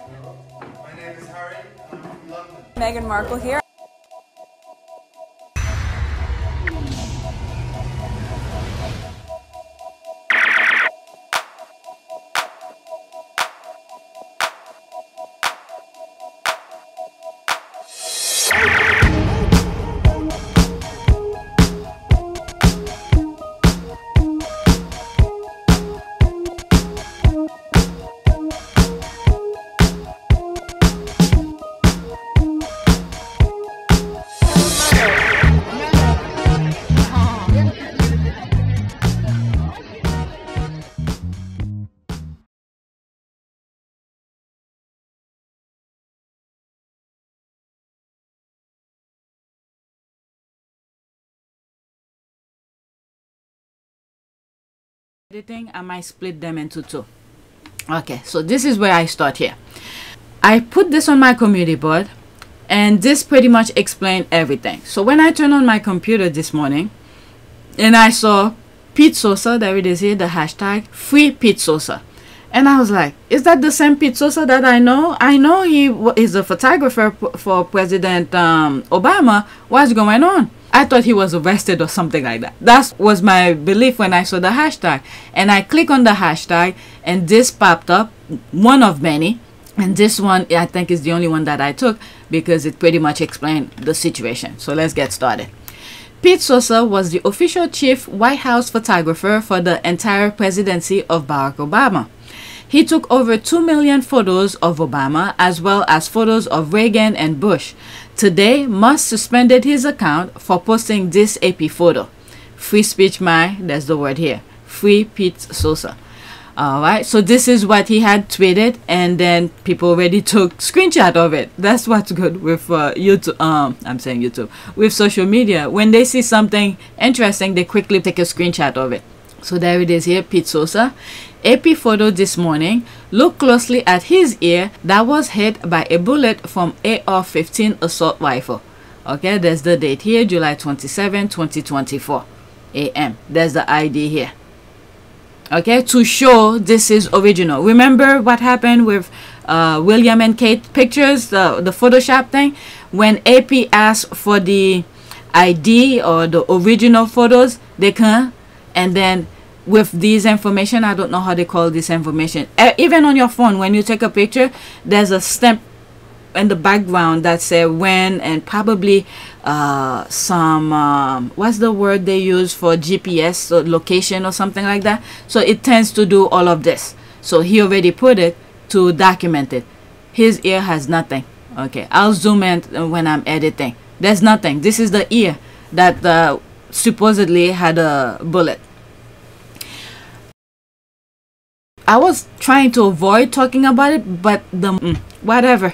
My name is Harry. I'm from London. Meghan Markle here. Editing, I might split them into two. Okay, so this is where I start here. I put this on my community board, and this pretty much explained everything. So when I turned on my computer this morning and I saw Pete Souza, there it is here, the hashtag free Pete Souza, and I was like, is that the same Pete Souza that I know? I know he is a photographer for President Obama. What's going on? I thought he was arrested or something like that. That was my belief when I saw the hashtag. And I click on the hashtag, and this popped up, one of many. And this one, I think, is the only one that I took because it pretty much explained the situation. So let's get started. Pete Souza was the official chief White House photographer for the entire presidency of Barack Obama. He took over 2 million photos of Obama as well as photos of Reagan and Bush. Today, Musk suspended his account for posting this AP photo. Free speech, there's the word here. Free Pete Souza. Alright, so this is what he had tweeted, and then people already took screenshot of it. That's what's good with YouTube. I'm saying YouTube. With social media. When they see something interesting, they quickly take a screenshot of it. So there it is here, Pete Souza. AP photo this morning. Look closely at his ear that was hit by a bullet from AR-15 assault rifle. Okay, there's the date here, July 27, 2024 AM. There's the ID here. Okay, to show this is original. Remember what happened with William and Kate pictures, the Photoshop thing? When AP asked for the ID or the original photos, they can't. And then with these information, I don't know how they call this information. Even on your phone, when you take a picture, there's a stamp in the background that says when, and probably some what's the word they use for GPS or location or something like that. So it tends to do all of this. So he already put it to document it. His ear has nothing. Okay, I'll zoom in when I'm editing. There's nothing. This is the ear that supposedly had a bullet. I was trying to avoid talking about it, but whatever.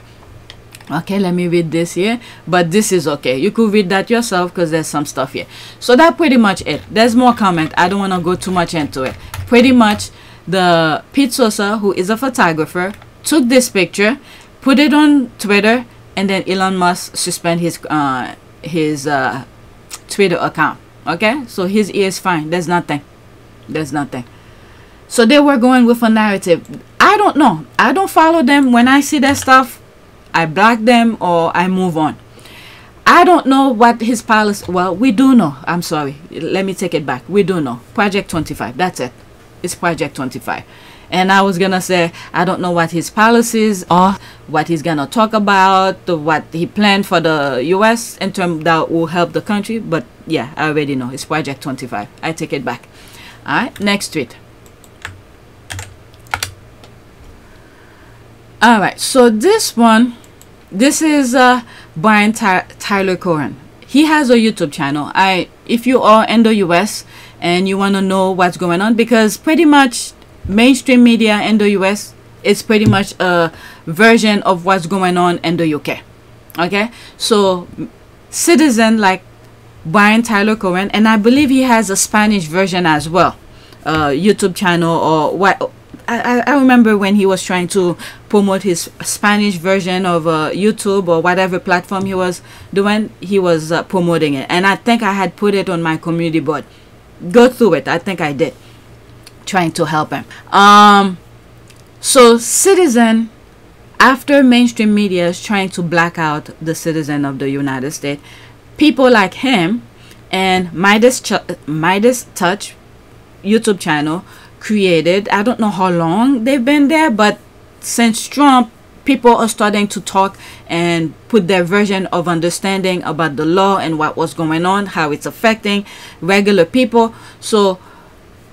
Okay, let me read this here, but this is okay. You could read that yourself because there's some stuff here. So that's pretty much it. There's more comment. I don't want to go too much into it. Pretty much the Pete Souza, who is a photographer, took this picture, put it on Twitter, and then Elon Musk suspend his Twitter account. Okay, so his ear is fine. There's nothing. There's nothing. So they were going with a narrative. I don't know. I don't follow them. When I see that stuff, I block them or I move on. I don't know what his policy. Well, we do know. I'm sorry. Let me take it back. We do know. Project 25. That's it. It's Project 25. And I was going to say, I don't know what his policies are, what he's going to talk about, what he planned for the U.S. in terms that will help the country. But yeah, I already know. It's Project 25. I take it back. All right. Next tweet. All right, so this is Brian Tyler Cohen. He has a YouTube channel. If you are in the US and you want to know what's going on, because pretty much mainstream media in the US is pretty much a version of what's going on in the UK. Okay, so citizen like Brian Tyler Cohen, and I believe he has a Spanish version as well, YouTube channel or what. I remember when he was trying to promote his Spanish version of YouTube or whatever platform he was doing, he was promoting it. And I think I had put it on my community board. Go through it. I think I did. Trying to help him. So Citizen, after mainstream media is trying to black out the citizen of the United States, people like him and Midas Touch YouTube channel created, I don't know how long they've been there, but since Trump, people are starting to talk and put their version of understanding about the law and what was going on, how it's affecting regular people. So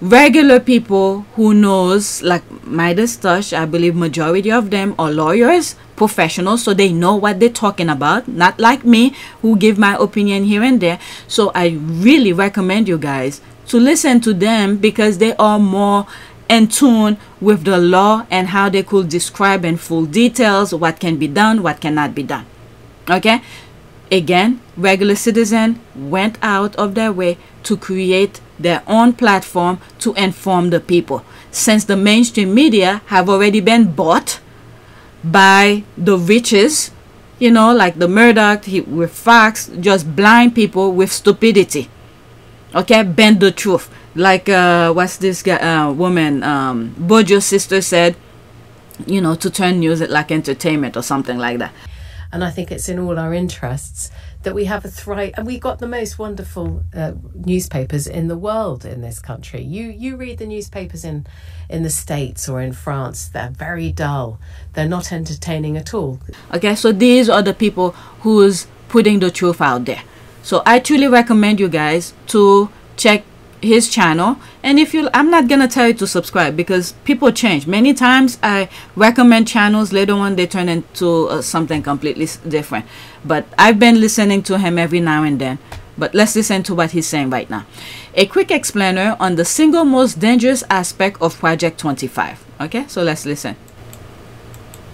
regular people who knows, like Midas Touch, I believe majority of them are lawyers, professionals, so they know what they're talking about, not like me who give my opinion here and there. So I really recommend you guys to listen to them, because they are more in tune with the law and how they could describe in full details what can be done, what cannot be done. Okay, again, regular citizen went out of their way to create their own platform to inform the people, since the mainstream media have already been bought by the riches, you know, like the Murdoch with Fox, just blind people with stupidity. Okay, bend the truth, like what's this guy, woman, Bojo's sister said, you know, to turn news like entertainment or something like that. And I think it's in all our interests that we have a thrive, and we've got the most wonderful newspapers in the world in this country. You read the newspapers in the States or in France, they're very dull. They're not entertaining at all. Okay, so these are the people who's putting the truth out there. So I truly recommend you guys to check his channel. And if you, I'm not gonna tell you to subscribe, because people change. Many times I recommend channels, later on they turn into something completely different. But I've been listening to him every now and then. But let's listen to what he's saying right now. A quick explainer on the single most dangerous aspect of Project 25. Okay, so let's listen.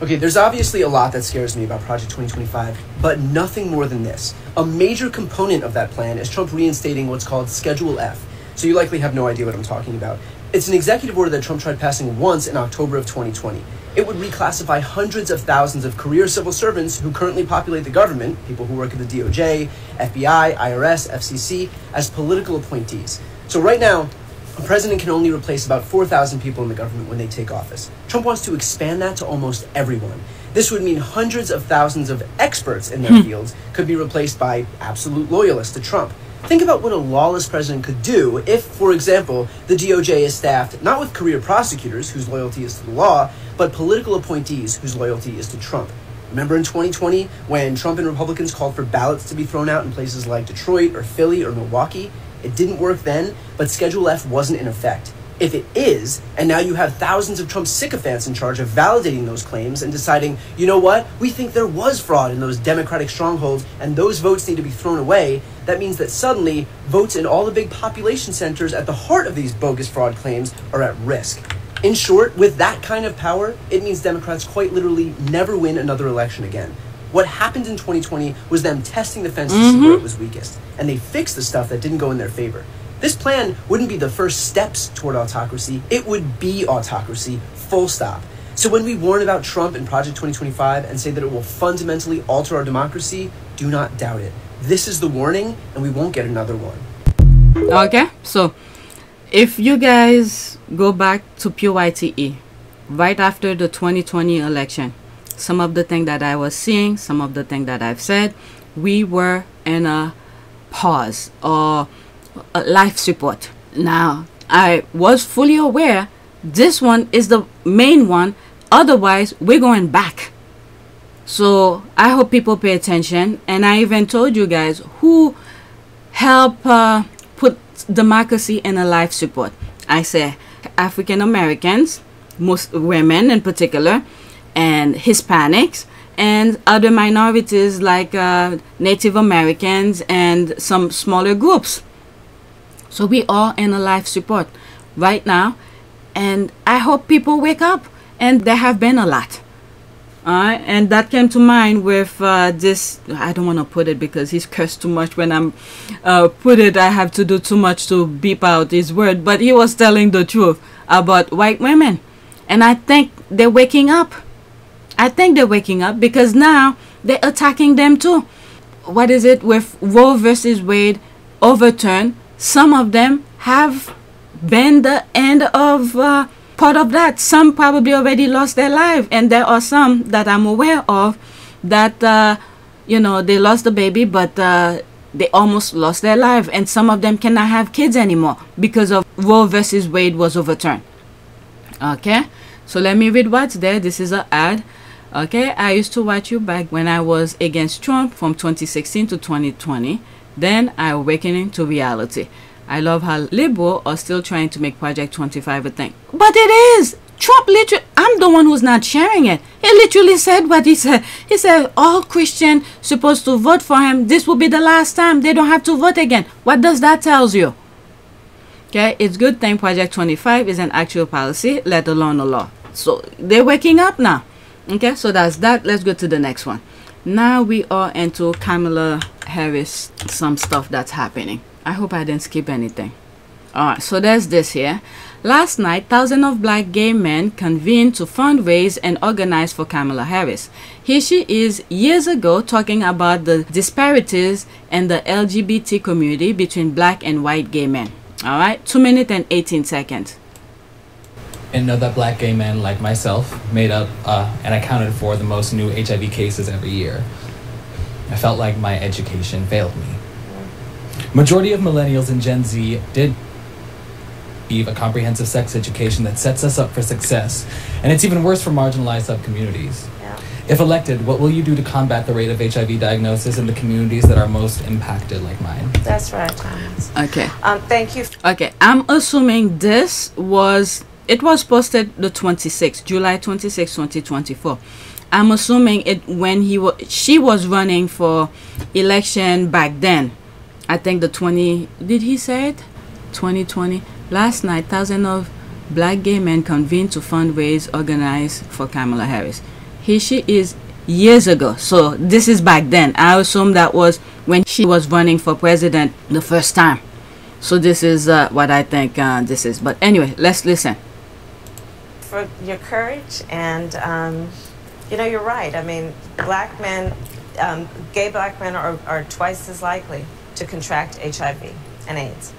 Okay, there's obviously a lot that scares me about Project 2025, but nothing more than this. A major component of that plan is Trump reinstating what's called Schedule F. So you likely have no idea what I'm talking about. It's an executive order that Trump tried passing once in October of 2020. It would reclassify hundreds of thousands of career civil servants who currently populate the government, people who work at the DOJ, FBI, IRS, FCC, as political appointees. So right now, a president can only replace about 4,000 people in the government when they take office. Trump wants to expand that to almost everyone. This would mean hundreds of thousands of experts in their fields could be replaced by absolute loyalists to Trump. Think about what a lawless president could do if, for example, the DOJ is staffed not with career prosecutors whose loyalty is to the law, but political appointees whose loyalty is to Trump. Remember in 2020 when Trump and Republicans called for ballots to be thrown out in places like Detroit or Philly or Milwaukee? It didn't work then, but Schedule F wasn't in effect. If it is, and now you have thousands of Trump sycophants in charge of validating those claims and deciding, you know what, we think there was fraud in those Democratic strongholds and those votes need to be thrown away, that means that suddenly votes in all the big population centers at the heart of these bogus fraud claims are at risk. In short, with that kind of power, it means Democrats quite literally never win another election again. What happened in 2020 was them testing the fence to see where it was weakest, and they fixed the stuff that didn't go in their favor. This plan wouldn't be the first steps toward autocracy, it would be autocracy, full stop. So when we warn about Trump and Project 2025 and say that it will fundamentally alter our democracy, do not doubt it. This is the warning, and we won't get another one. Okay, so if you guys go back to PYTE, right after the 2020 election, some of the things that I was seeing, some of the things that I've said, we were in a pause or a life support. Now, I was fully aware this one is the main one, otherwise we're going back. So I hope people pay attention, and I even told you guys who help put democracy in a life support. I say African Americans, most women in particular, and Hispanics, and other minorities like Native Americans and some smaller groups. So we are in a life support right now, and I hope people wake up, and there have been a lot. Alright, and that came to mind with this, I don't want to put it because he's cursed too much when I'm put it, I have to do too much to beep out his word, but he was telling the truth about white women, and I think they're waking up. I think they're waking up because now they're attacking them too. What is it with Roe versus Wade overturned? Some of them have been the end of part of that, some probably already lost their life, and there are some that I'm aware of that you know, they lost the baby, but they almost lost their life, and some of them cannot have kids anymore because of Roe versus Wade was overturned. Okay, so let me read what's there. This is an ad. Okay, I used to watch you back when I was against Trump from 2016 to 2020. Then I awakening to reality. I love how liberals are still trying to make Project 25 a thing. But it is! Trump literally, I'm the one who's not sharing it. He literally said what he said. He said all Christians supposed to vote for him. This will be the last time. They don't have to vote again. What does that tell you? Okay, it's good thing Project 25 is an actual policy, let alone a law. So they're waking up now. Okay, so that's that. Let's go to the next one. Now we are into Kamala Harris, some stuff that's happening. I hope I didn't skip anything. Alright, so there's this here. Last night, thousands of black gay men convened to fundraise and organize for Kamala Harris. Here she is years ago talking about the disparities in the LGBT community between black and white gay men. Alright, 2 minutes and 18 seconds. And know that black gay men like myself made up and accounted for the most new HIV cases every year. I felt like my education failed me. Majority of millennials and Gen Z did receive a comprehensive sex education that sets us up for success, and it's even worse for marginalized subcommunities. Yeah. If elected, what will you do to combat the rate of HIV diagnosis in the communities that are most impacted, like mine? That's right, Thomas. Okay. Thank you. Okay, I'm assuming this was, it was posted the 26th, July 26, 2024. I'm assuming it when she was running for election back then. I think the 20, did he say it? 2020. Last night, thousands of black gay men convened to fundraise, organize for Kamala Harris. Here she is years ago. So this is back then. I assume that was when she was running for president the first time. So this is what I think this is. But anyway, let's listen. For your courage, and you know, you're right. I mean, black men, gay black men are twice as likely to contract HIV and AIDS.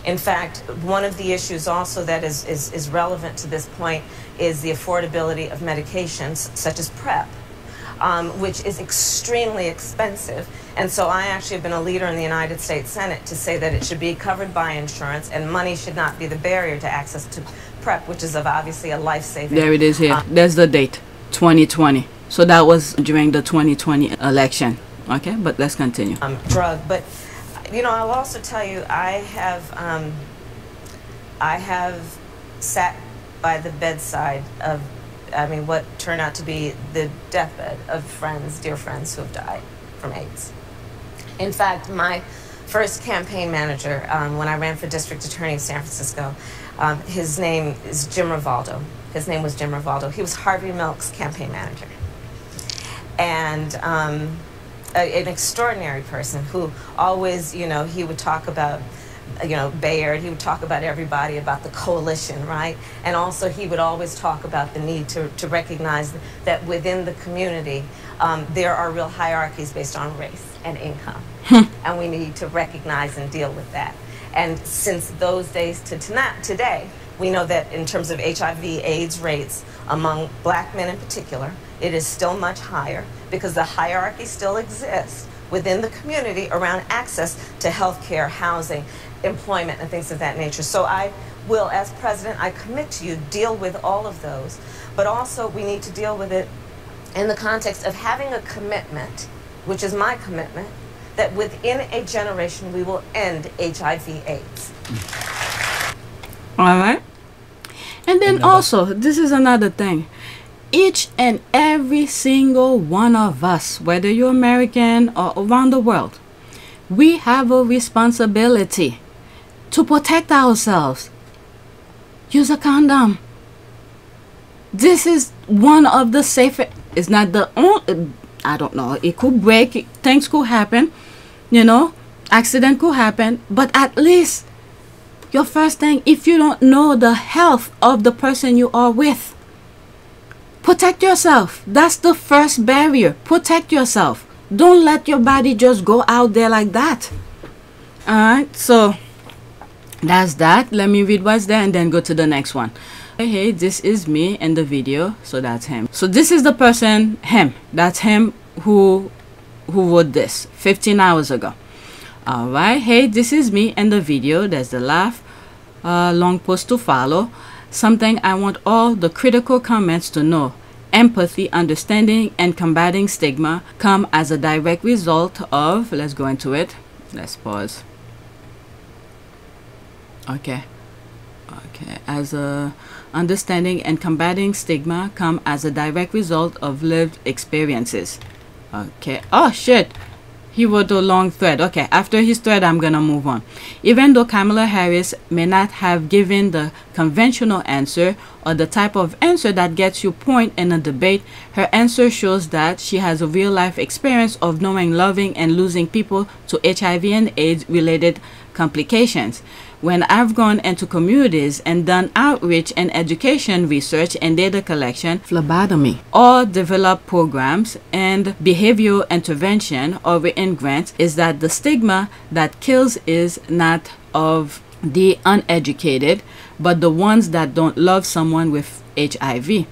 In fact, one of the issues also that is relevant to this point is the affordability of medications such as PrEP, which is extremely expensive. And so I actually have been a leader in the United States Senate to say that it should be covered by insurance, and money should not be the barrier to access to PrEP, which is obviously a life-saving. There it is here. There's the date, 2020. So that was during the 2020 election. Okay, but let's continue. Drug, but you know, I'll also tell you, I have sat by the bedside of, I mean, what turned out to be the deathbed of friends, dear friends who have died from AIDS. In fact, my first campaign manager, when I ran for district attorney of San Francisco, his name is Jim Rivaldo. His name was Jim Rivaldo. He was Harvey Milk's campaign manager. And an extraordinary person who always, you know, he would talk about, you know, Bayard, he would talk about everybody, about the coalition, right? And also he would always talk about the need to recognize that within the community, there are real hierarchies based on race and income. And we need to recognize and deal with that. And since those days to today, we know that in terms of HIV/AIDS rates among black men in particular, it is still much higher because the hierarchy still exists within the community around access to health care, housing, employment, and things of that nature. So I will, as president, I commit to you, deal with all of those. But also we need to deal with it in the context of having a commitment, which is my commitment, that within a generation we will end HIV/AIDS. All right. And then also, this is another thing. Each and every single one of us, whether you're American or around the world, we have a responsibility to protect ourselves. Use a condom. This is one of the safest. It's not the only. I don't know. It could break. Things could happen. You know, accident could happen. But at least your first thing, if you don't know the health of the person you are with, protect yourself. That's the first barrier. Protect yourself. Don't let your body just go out there like that. Alright, so that's that. Let me read what's there and then go to the next one. Hey, this is me in the video, so that's him. So this is the person, him. That's him who wrote this 15 hours ago. All right. Hey, this is me in the video. There's the laugh. Long post to follow. Something I want all the critical comments to know. Empathy, understanding, and combating stigma come as a direct result of, let's go into it. Let's pause. Okay. As a understanding and combating stigma come as a direct result of lived experiences. Okay. Oh shit. He wrote a long thread. Okay, after his thread, I'm gonna move on. Even though Kamala Harris may not have given the conventional answer or the type of answer that gets you point in a debate, her answer shows that she has a real-life experience of knowing, loving, and losing people to HIV and AIDS related complications. When I've gone into communities and done outreach and education research and data collection, phlebotomy, or developed programs and behavioral intervention or written grants, is that the stigma that kills is not of the uneducated, but the ones that don't love someone with HIV.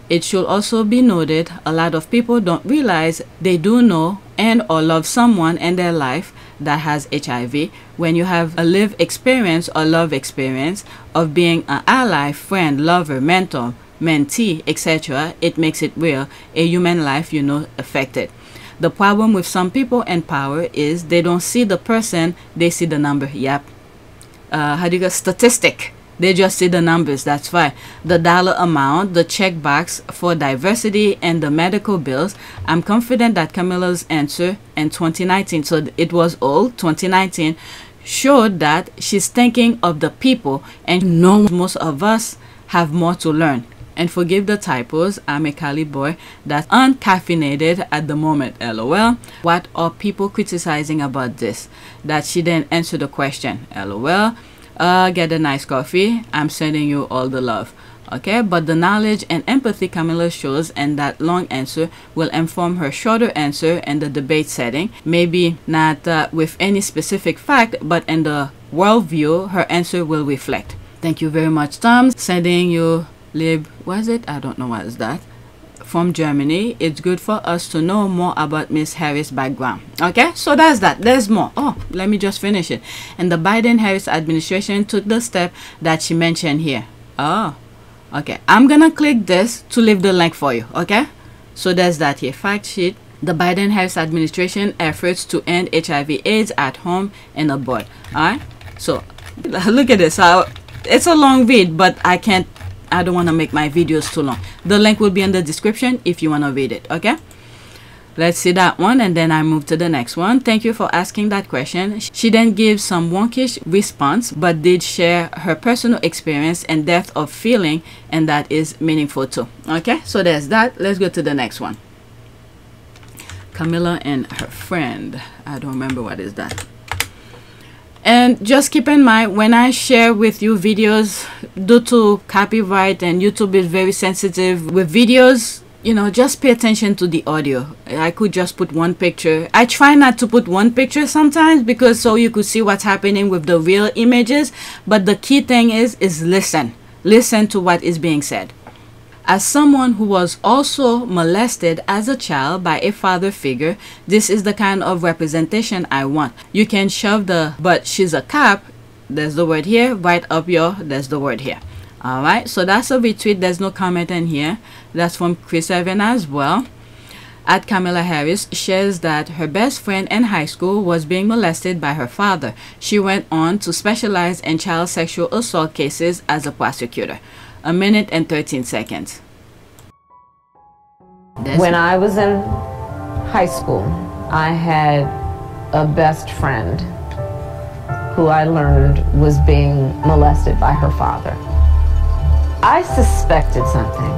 It should also be noted a lot of people don't realize they do know and or love someone in their life that has HIV. When you have a lived experience or love experience of being an ally, friend, lover, mentor, mentee, etc., it makes it real, a human life you know affected. The problem with some people in power is they don't see the person, they see the number. Yep. How do you go? Statistic. They just see the numbers. That's why the dollar amount, the check box for diversity, and the medical bills. I'm confident that Kamala's answer in 2019, so it was old, 2019, showed that she's thinking of the people, and most of us have more to learn. And forgive the typos, I'm a Cali boy that's uncaffeinated at the moment, lol. What are people criticizing about this? That she didn't answer the question, lol. Get a nice coffee. I'm sending you all the love. Okay, but the knowledge and empathy Kamala shows and that long answer will inform her shorter answer in the debate setting. Maybe not with any specific fact, but in the worldview her answer will reflect. Thank you very much, Tom. Sending you lib, was it? I don't know what is that. From Germany. It's good for us to know more about Miss Harris' background. Okay, so that's that. There's more. Oh, let me just finish it. And the Biden-Harris administration took the step that she mentioned here. Oh, okay. I'm gonna click this to leave the link for you. Okay, so there's that here. Fact sheet. The Biden-Harris administration efforts to end HIV/AIDS at home and abroad. All right. So look at this. It's a long read, but I don't want to make my videos too long. The link will be in the description if you want to read it. Okay, let's see that one and then I move to the next one. Thank you for asking that question. She then gives some wonkish response but did share her personal experience and depth of feeling, and that is meaningful too. Okay, so there's that. Let's go to the next one. Camilla and her friend. I don't remember what is that. And just keep in mind, when I share with you videos, due to copyright and YouTube is very sensitive with videos, you know, just pay attention to the audio. I could just put one picture. I try not to put one picture sometimes because so you could see what's happening with the real images. But the key thing is listen. Listen to what is being said. As someone who was also molested as a child by a father figure, this is the kind of representation I want. You can shove the "but she's a cop," there's the word here, right up your, there's the word here. Alright, so that's a retweet. There's no comment in here. That's from Chris Evan as well. At Kamala Harris shares that her best friend in high school was being molested by her father. She went on to specialize in child sexual assault cases as a prosecutor. 1 minute and 13 seconds. When I was in high school, I had a best friend who I learned was being molested by her father. I suspected something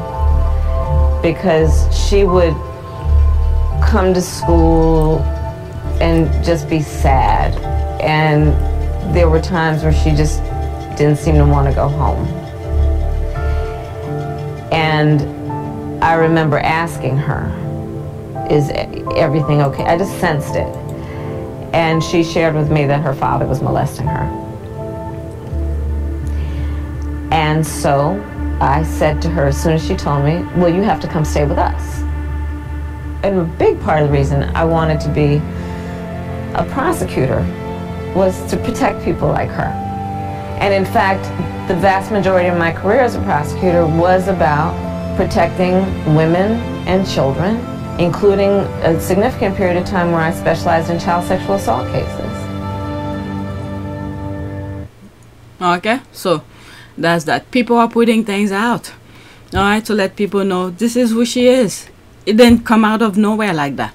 because she would come to school and just be sad, and there were times where she just didn't seem to want to go home. And I remember asking her, is everything okay? I just sensed it. And she shared with me that her father was molesting her. And so I said to her as soon as she told me, well, you have to come stay with us. And a big part of the reason I wanted to be a prosecutor was to protect people like her. And in fact, the vast majority of my career as a prosecutor was about protecting women and children, including a significant period of time where I specialized in child sexual assault cases. Okay, so that's that. People are putting things out, all right, to let people know this is who she is. It didn't come out of nowhere like that.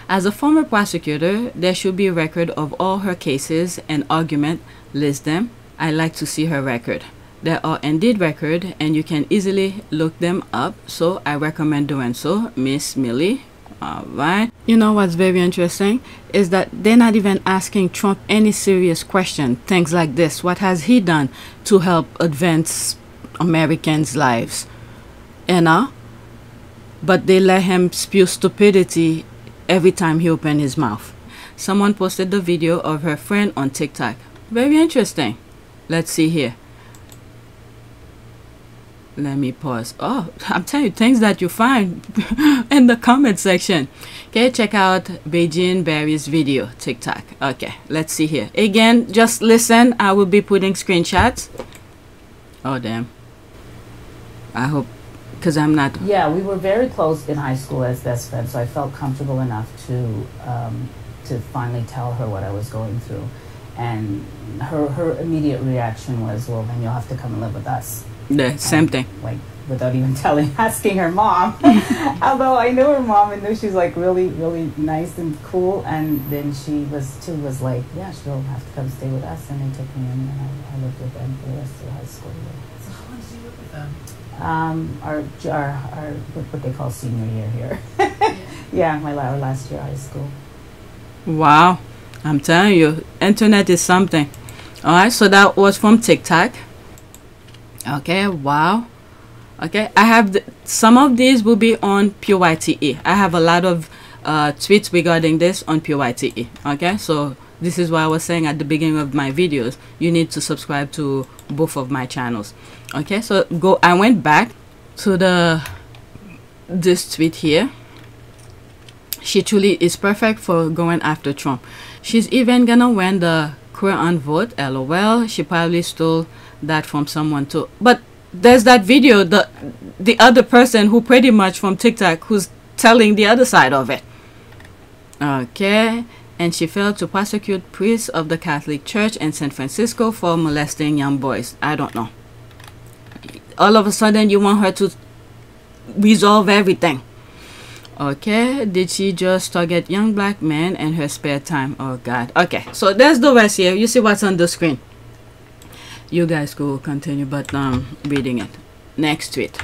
As a former prosecutor, there should be a record of all her cases and argument. List them. I like to see her record. There are indeed records, and you can easily look them up, so I recommend doing so, Miss Millie. All right. You know what's very interesting is that they're not even asking Trump any serious question. Things like this. What has he done to help advance Americans' lives? You know? But they let him spew stupidity every time he opened his mouth. Someone posted the video of her friend on TikTok. Very interesting. Let's see here. Let me pause. Oh, I'm telling you, things that you find in the comment section. Okay, check out Beijing Barry's video, TikTok. Okay, let's see here. Again, just listen. I will be putting screenshots. Oh, damn. I hope, because I'm not. Yeah, we were very close in high school as best friends, so I felt comfortable enough to finally tell her what I was going through. And her immediate reaction was, well, then you'll have to come and live with us. The same thing. Like, without even asking her mom. Although I knew her mom and knew she was like really, really nice and cool. And then she was like, yeah, she'll have to come stay with us. And they took me in, and I lived with them for the rest of high school. So how long did you live with them? Our what they call senior year here. Yeah, our last year of high school. Wow, I'm telling you, internet is something. All right, so that was from TikTok. Okay, wow. Okay, I have some of these will be on PYTE. I have a lot of tweets regarding this on PYTE. Okay, so this is what I was saying at the beginning of my videos. You need to subscribe to both of my channels. Okay, so I went back to this tweet here. She truly is perfect for going after Trump. She's even gonna win the Queer vote. LOL. She probably stole that from someone too. But there's that video, the other person who pretty much from TikTok who's telling the other side of it. Okay. And she failed to prosecute priests of the Catholic Church in San Francisco for molesting young boys. I don't know. All of a sudden you want her to resolve everything. Okay, did she just target young black men in her spare time? Oh God. Okay, so there's the rest here. You see what's on the screen. You guys could continue, but reading it. Next tweet.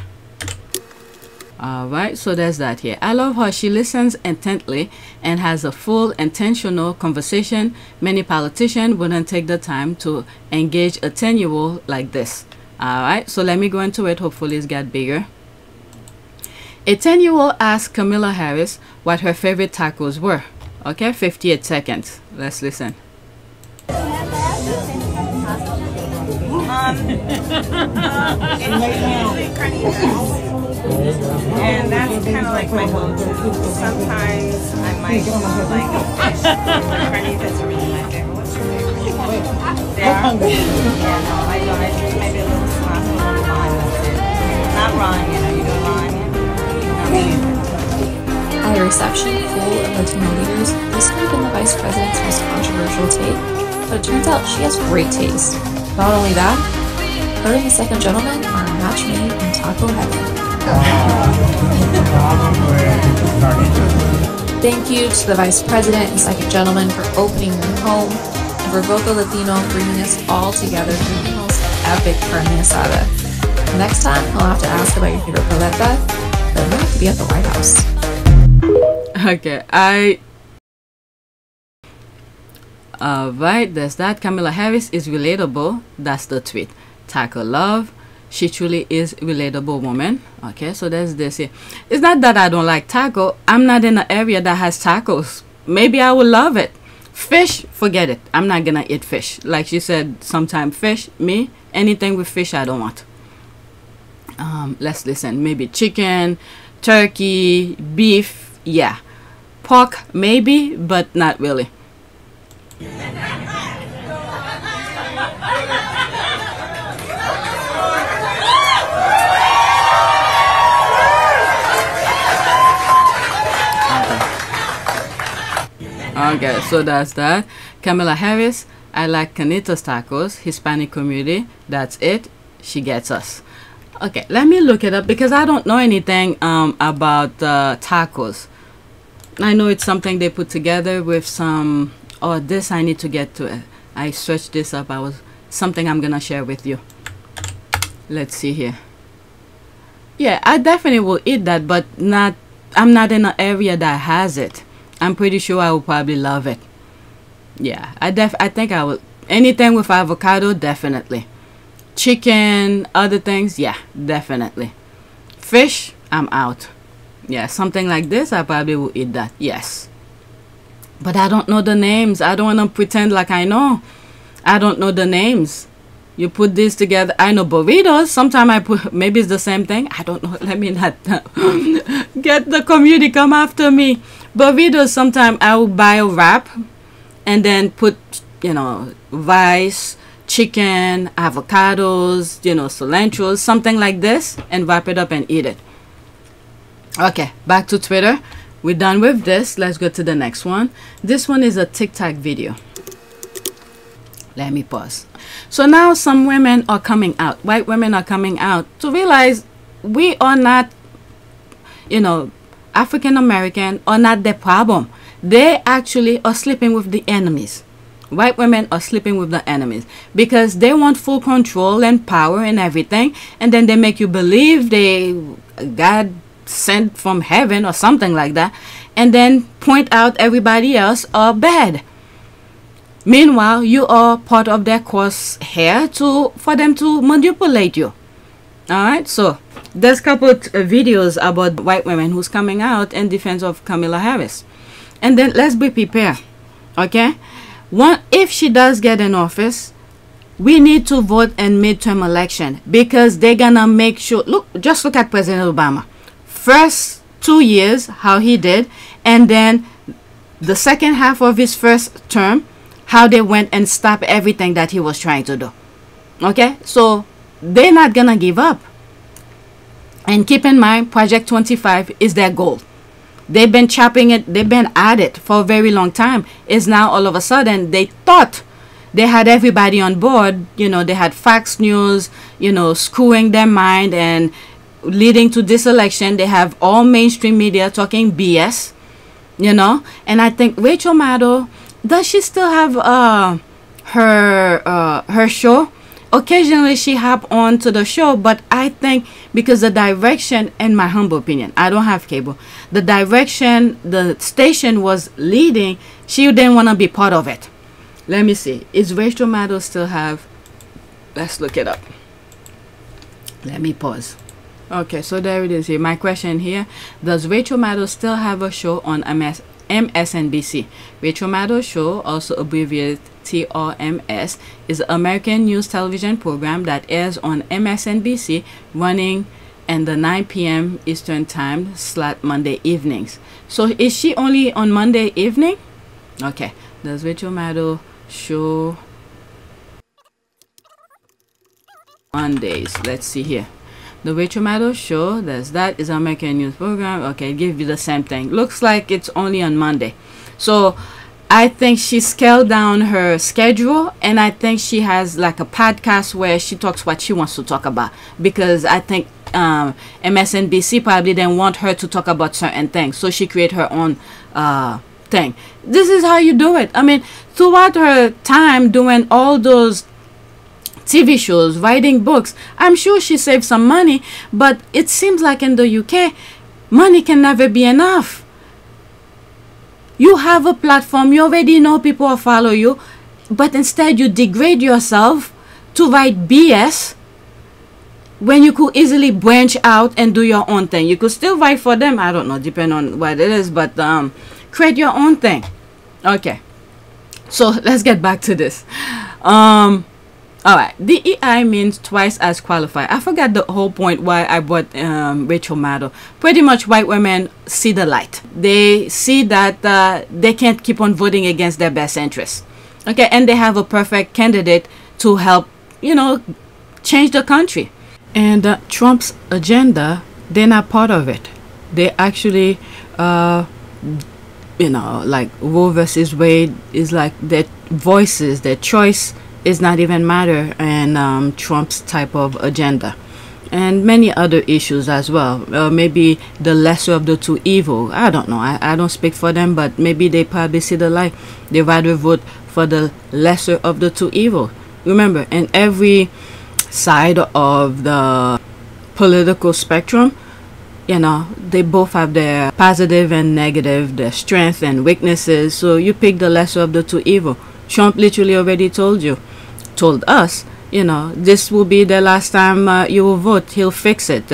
Alright, so there's that here. I love how she listens intently and has a full intentional conversation. Many politicians wouldn't take the time to engage a 10-year-old like this. Alright, so let me go into it. Hopefully it's got bigger. A 10-year-old asked Kamala Harris what her favorite tacos were. Okay, 58 seconds. Let's listen. And that's kind of like my go-to. Sometimes I might do like carnitas is really my favorite. What's your favorite? They are? Yeah, no, I know. I just maybe a little sauce, a little lime, that's it. Not raw, you know, you do lime. At a reception full of Latino leaders, this could have been the vice president's most controversial take, but it turns out she has great taste. Not only that, her and the second gentleman are a match made in taco heaven. Thank you to the vice president and second gentleman for opening their home, and for Voco Latino bringing us all together through the most epic carne asada. Next time, I'll have to ask about your favorite paleta, but it'll have to be at the White House. Okay, Alright, there's that. Kamala Harris is relatable. That's the tweet. Taco love. She truly is a relatable woman. Okay, so there's this here. It's not that I don't like taco. I'm not in an area that has tacos. Maybe I would love it. Fish, forget it. I'm not gonna eat fish. Like she said, sometime fish, me, anything with fish I don't want. Let's listen. Maybe chicken, turkey, beef, yeah. Pork, maybe, but not really. Okay, so that's that. Kamala Harris, I like Canitas tacos, Hispanic community. That's it. She gets us. Okay, let me look it up because I don't know anything about tacos. I know it's something they put together with some. Oh, this I need to get to it. I searched this up. Something I'm gonna share with you. Let's see here. Yeah, I definitely will eat that, but not. I'm not in an area that has it. I'm pretty sure I will probably love it. Yeah, I think I will. Anything with avocado, definitely. Chicken, other things, yeah, definitely. Fish, I'm out. Yeah, something like this, I probably will eat that. Yes. But I don't know the names. I don't want to pretend like I know. I don't know the names. You put this together. I know burritos. Sometimes I put, maybe it's the same thing. I don't know. Let me not get the community come after me. Burritos, sometimes I will buy a wrap and then put, you know, rice, chicken, avocados, you know, cilantro, something like this, and wrap it up and eat it. Okay, back to Twitter. We're done with this. Let's go to the next one. This one is a TikTok video. Let me pause. So now some women are coming out. White women are coming out to realize we are not, you know, African American are not the problem. They actually are sleeping with the enemies. White women are sleeping with the enemies because they want full control and power and everything, and then they make you believe God sent from heaven or something like that, and then point out everybody else are bad. Meanwhile, you are part of their crosshair for them to manipulate you. All right, so there's a couple of videos about white women who's coming out in defense of Kamala Harris, and then let's be prepared. Okay, if she does get in office, we need to vote in midterm election because they're gonna make sure. Just look at President Obama. First 2 years, how he did, and then the second half of his first term, how they went and stopped everything that he was trying to do. Okay, so they're not gonna give up. And keep in mind, Project 25 is their goal. They've been chopping it, they've been at it for a very long time. It's now all of a sudden they thought they had everybody on board. You know, they had Fox News, you know, screwing their mind and leading to this election. They have all mainstream media talking BS, you know. And I think Rachel Maddow, does she still have her show? Occasionally she hop on to the show, but I think because the direction, in my humble opinion, I don't have cable, the direction the station was leading, she didn't want to be part of it. Let me see. Is Rachel Maddow still have? Let's look it up. Let me pause. Okay, so there it is here. My question here, does Rachel Maddow still have a show on MSNBC? Rachel Maddow Show, also abbreviated TRMS, is an American news television program that airs on MSNBC, running in the 9 p.m. Eastern time slot Monday evenings. So is she only on Monday evening? Okay, does Rachel Maddow Show Mondays? Let's see here. The Rachel Maddow Show, there's that, is an American news program. Okay, give you the same thing. Looks like it's only on Monday. So I think she scaled down her schedule, and I think she has like a podcast where she talks what she wants to talk about, because I think MSNBC probably didn't want her to talk about certain things, so she created her own thing. This is how you do it. I mean, throughout her time doing all those TV shows, writing books, I'm sure she saved some money, but it seems like in the UK, money can never be enough. You have a platform, you already know people will follow you, but instead you degrade yourself to write BS when you could easily branch out and do your own thing. You could still write for them, I don't know, depending on what it is, but create your own thing. Okay, so let's get back to this. Alright, DEI means twice as qualified. I forgot the whole point why I brought Rachel Maddow. Pretty much white women see the light. They see that they can't keep on voting against their best interests. Okay, and they have a perfect candidate to help, you know, change the country. And Trump's agenda, they're not part of it. They actually, you know, like Roe versus Wade is like their voices, their choice is not even matter in Trump's type of agenda. And many other issues as well. Maybe the lesser of the two evil. I don't know. I don't speak for them, but maybe they probably see the light. They rather vote for the lesser of the two evil. Remember, in every side of the political spectrum, you know, they both have their positive and negative, their strength and weaknesses. So you pick the lesser of the two evil. Trump literally already told us, you know, this will be the last time you will vote. He'll fix it.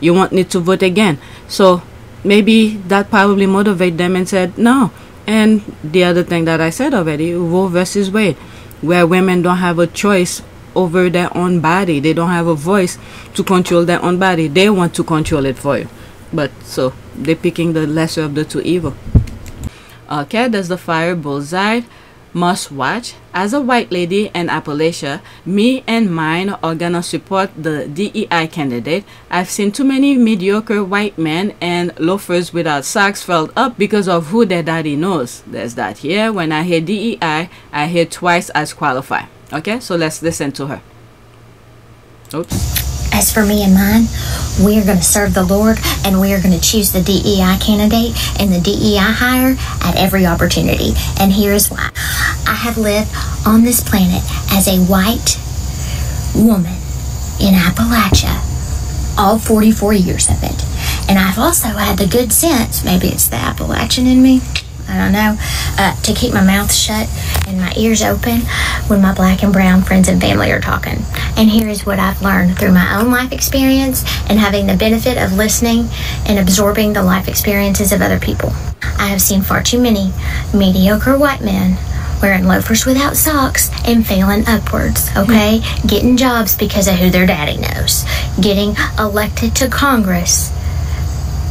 You won't need to vote again. So maybe that probably motivate them and said no. And the other thing that I said already, Roe versus Wade, where women don't have a choice over their own body. They don't have a voice to control their own body. They want to control it for you. But so they're picking the lesser of the two evil. Okay, there's the fire bullseye. Must watch. As a white lady in Appalachia, me and mine are gonna support the DEI candidate. I've seen too many mediocre white men and loafers without socks filled up because of who their daddy knows. There's that here. When I hear DEI, I hear twice as qualified. Okay, so let's listen to her. Oops. As for me and mine, we are going to serve the Lord, and we are going to choose the DEI candidate and the DEI hire at every opportunity. And here is why. I have lived on this planet as a white woman in Appalachia all 44 years of it. And I've also had the good sense, maybe it's the Appalachian in me, I don't know, to keep my mouth shut and my ears open when my black and brown friends and family are talking. And here is what I've learned through my own life experience and having the benefit of listening and absorbing the life experiences of other people. I have seen far too many mediocre white men wearing loafers without socks and failing upwards, okay? Getting jobs because of who their daddy knows. Getting elected to Congress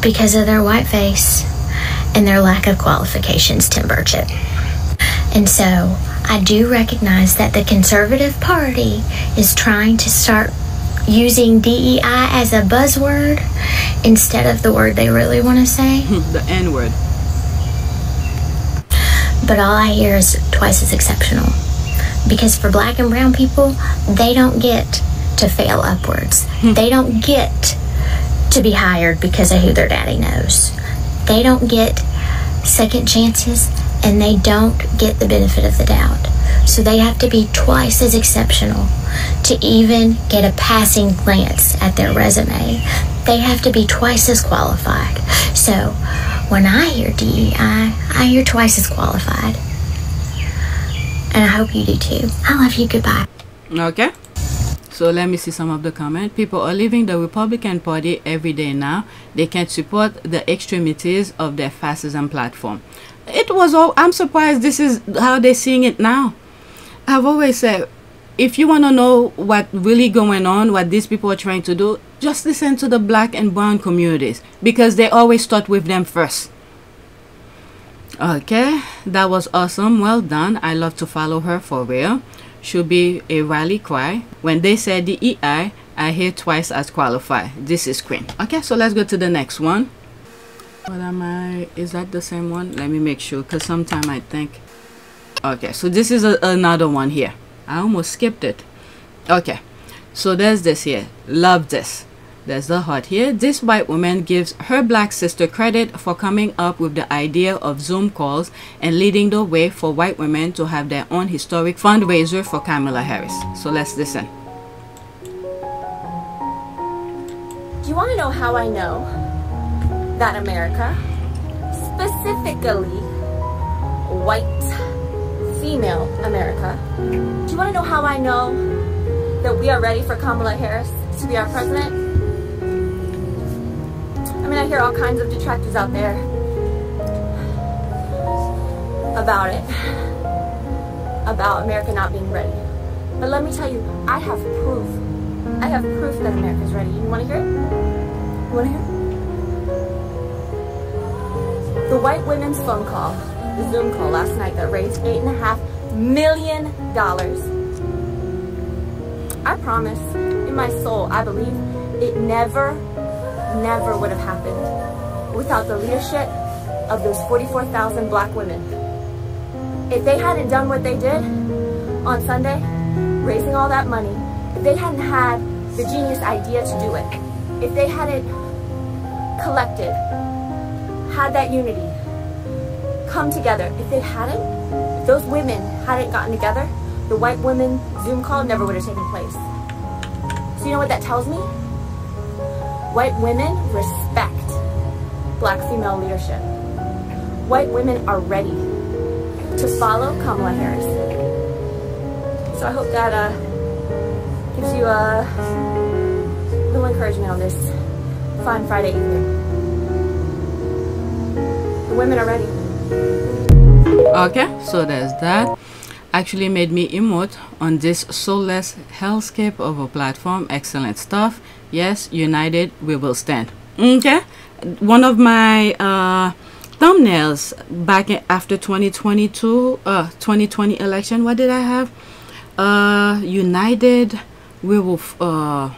because of their white face and their lack of qualifications, Tim Burchett. And so I do recognize that the Conservative Party is trying to start using DEI as a buzzword instead of the word they really want to say. The N-word. But all I hear is twice as exceptional. Because for black and brown people, they don't get to fail upwards. They don't get to be hired because of who their daddy knows. They don't get second chances, and they don't get the benefit of the doubt. So they have to be twice as exceptional to even get a passing glance at their resume. They have to be twice as qualified. So when I hear DEI, I hear twice as qualified. And I hope you do too. I love you. Goodbye. Okay. So let me see some of the comments. People are leaving the Republican Party every day now. They can't support the extremities of their fascism platform. It was all, I'm surprised this is how they're seeing it now. I've always said, if you want to know what really going on, what these people are trying to do, just listen to the black and brown communities, because they always start with them first. Okay, that was awesome. Well done. I love to follow her for real. Should be a rally cry. When they say DEI, I hear twice as qualified. This is Queen. Okay, so let's go to the next one. What am I? Is that the same one? Let me make sure, because sometimes I think. Okay, so this is another one here. I almost skipped it. Okay, so there's this here. Love this. There's the heart here. This white woman gives her black sister credit for coming up with the idea of Zoom calls and leading the way for white women to have their own historic fundraiser for Kamala Harris. So let's listen. Do you want to know how I know that America, specifically white female America, do you want to know how I know that we are ready for Kamala Harris to be our president? I mean, I hear all kinds of detractors out there about it, about America not being ready. But let me tell you, I have proof. I have proof that America's ready. You want to hear it? You want to hear it? The white women's phone call, the Zoom call last night that raised $8.5 million. I promise, in my soul, I believe it never would have happened without the leadership of those 44,000 black women. If they hadn't done what they did on Sunday, raising all that money, if they hadn't had the genius idea to do it, if they hadn't collected, had that unity, come together, if those women hadn't gotten together, the white women Zoom call never would have taken place. So you know what that tells me? White women respect black female leadership. White women are ready to follow Kamala Harris. So I hope that gives you a little encouragement on this fine Friday evening. The women are ready. Okay, so there's that. Actually made me emote on this soulless hellscape of a platform. Excellent stuff. Yes, united we will stand. Okay, one of my thumbnails back after 2020 election, what did I have? United we will so,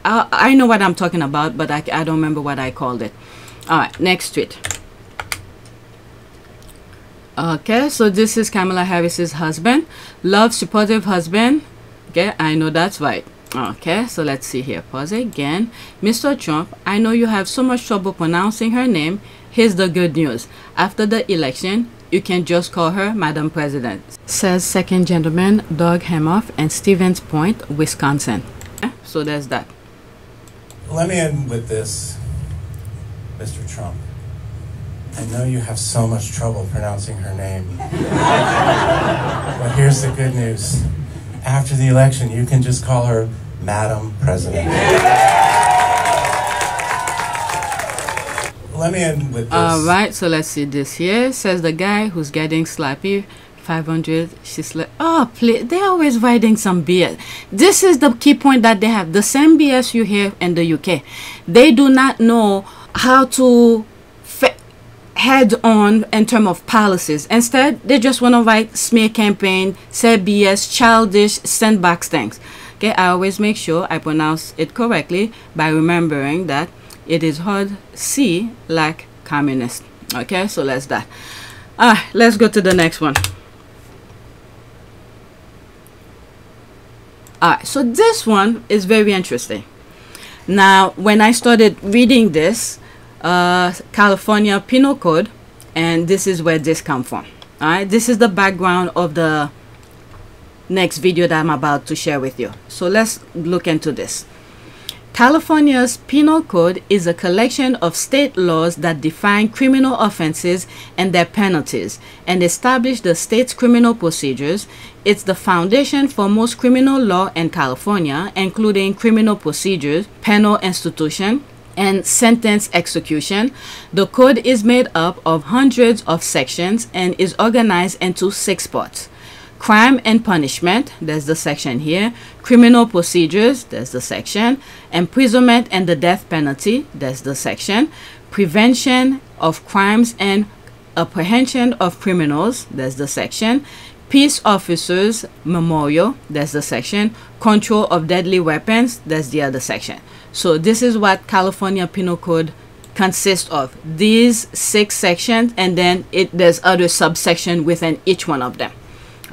I know what I'm talking about, but I don't remember what I called it. All right, next tweet. Okay, so this is Kamala Harris's husband. Love, supportive husband. Okay, I know that's right. Okay, so let's see here. Pause again. Mr. Trump, I know you have so much trouble pronouncing her name. Here's the good news. After the election, you can just call her Madam President. Says second gentleman Doug Hemoff and Stevens Point, Wisconsin. Okay, so there's that. Let me end with this, Mr. Trump. I know you have so much trouble pronouncing her name. But here's the good news. After the election, you can just call her Madam President. Let me end with this. Alright, so let's see this here. Says the guy who's getting slappy. 500. She's like, oh, please. They're always writing some BS. This is the key point that they have. The same BS you hear in the UK. They do not know how to head on in terms of policies. Instead, they just want to write smear campaign, say BS, childish, sandbox things. Okay, I always make sure I pronounce it correctly by remembering that it is hard C like communist. Okay, so let's that. Let's go to the next one. So this one is very interesting. Now, when I started reading this, California Penal Code, and this is where this comes from. Alright, this is the background of the next video that I'm about to share with you. So let's look into this. California's Penal Code is a collection of state laws that define criminal offenses and their penalties and establish the state's criminal procedures. It's the foundation for most criminal law in California, including criminal procedures, penal institution, and sentence execution. The code is made up of hundreds of sections and is organized into 6 parts. Crime and punishment, there's the section here. Criminal procedures, there's the section. Imprisonment and the death penalty, there's the section. Prevention of crimes and apprehension of criminals, there's the section. Peace officers memorial, there's the section. Control of deadly weapons, there's the other section. So this is what California Penal Code consists of. These 6 sections, and then there's other subsection within each one of them.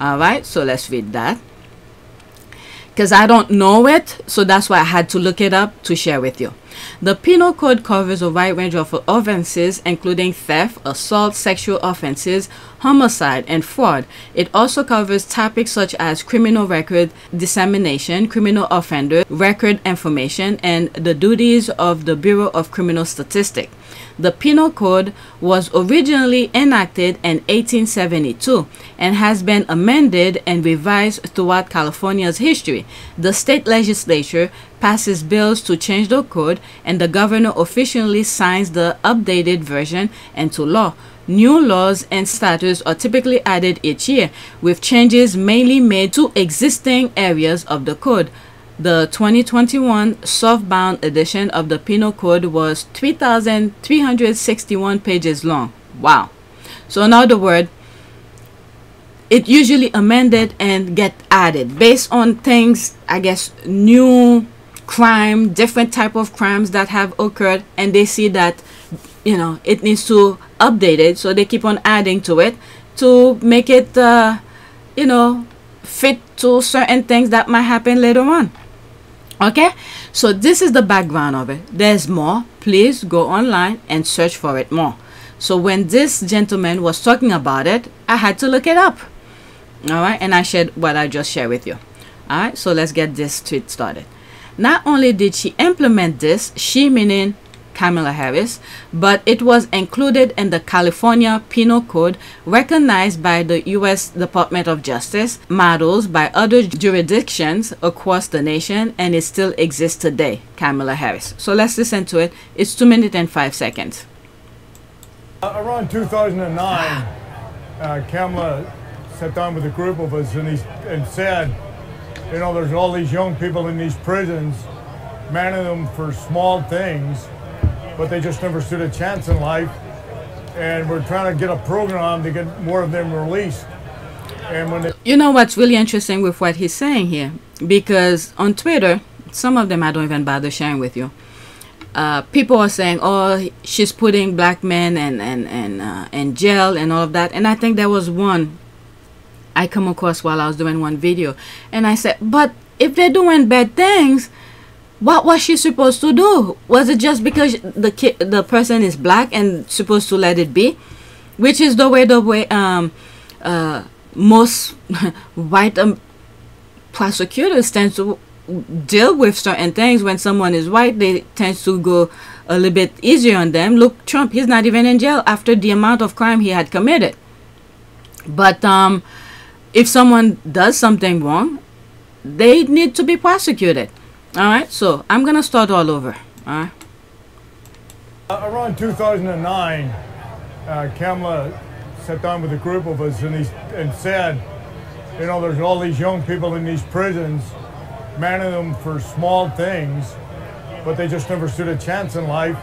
Alright, so let's read that. Because I don't know it, so that's why I had to look it up to share with you. The Penal Code covers a wide range of offenses, including theft, assault, sexual offenses, homicide, and fraud. It also covers topics such as criminal record dissemination, criminal offender record information, and the duties of the Bureau of Criminal Statistics. The Penal Code was originally enacted in 1872 and has been amended and revised throughout California's history. The state legislature passes bills to change the code, and the governor officially signs the updated version into law. New laws and statutes are typically added each year, with changes mainly made to existing areas of the code. The 2021 softbound edition of the Penal Code was 3,361 pages long. Wow. So in other words, it usually amended and get added based on things, I guess, new crime, different type of crimes that have occurred, and they see that, you know, it needs to update it, so they keep on adding to it to make it you know, fit to certain things that might happen later on. Okay, so this is the background of it. There's more. Please go online and search for it more. So when this gentleman was talking about it, I had to look it up. All right, and I shared what I just shared with you. All right, so let's get this tweet started. Not only did she implement this, she meaning Kamala Harris, but it was included in the California Penal Code, recognized by the U.S. Department of Justice, models by other jurisdictions across the nation, and it still exists today. Kamala Harris. So let's listen to it. It's 2 minutes and 5 seconds. Around 2009, Kamala sat down with a group of us and said, you know, there's all these young people in these prisons, many of them for small things, but they just never stood a chance in life, and we're trying to get a program to get more of them released. And when you know what's really interesting with what he's saying here, because on Twitter, some of them I don't even bother sharing with you. People are saying, oh, she's putting black men in jail and all of that, and I think there was one I come across while I was doing one video, and I said, but if they're doing bad things, what was she supposed to do? Was it just because the person is black and supposed to let it be? Which is the way most white prosecutors tend to deal with certain things. When someone is white, they tend to go a little bit easier on them. Look, Trump, he's not even in jail after the amount of crime he had committed. But if someone does something wrong, they need to be prosecuted. All right, so I'm gonna start all over. All right. Around 2009, Kamala sat down with a group of us and said, you know, there's all these young people in these prisons, many of them for small things, but they just never stood a chance in life,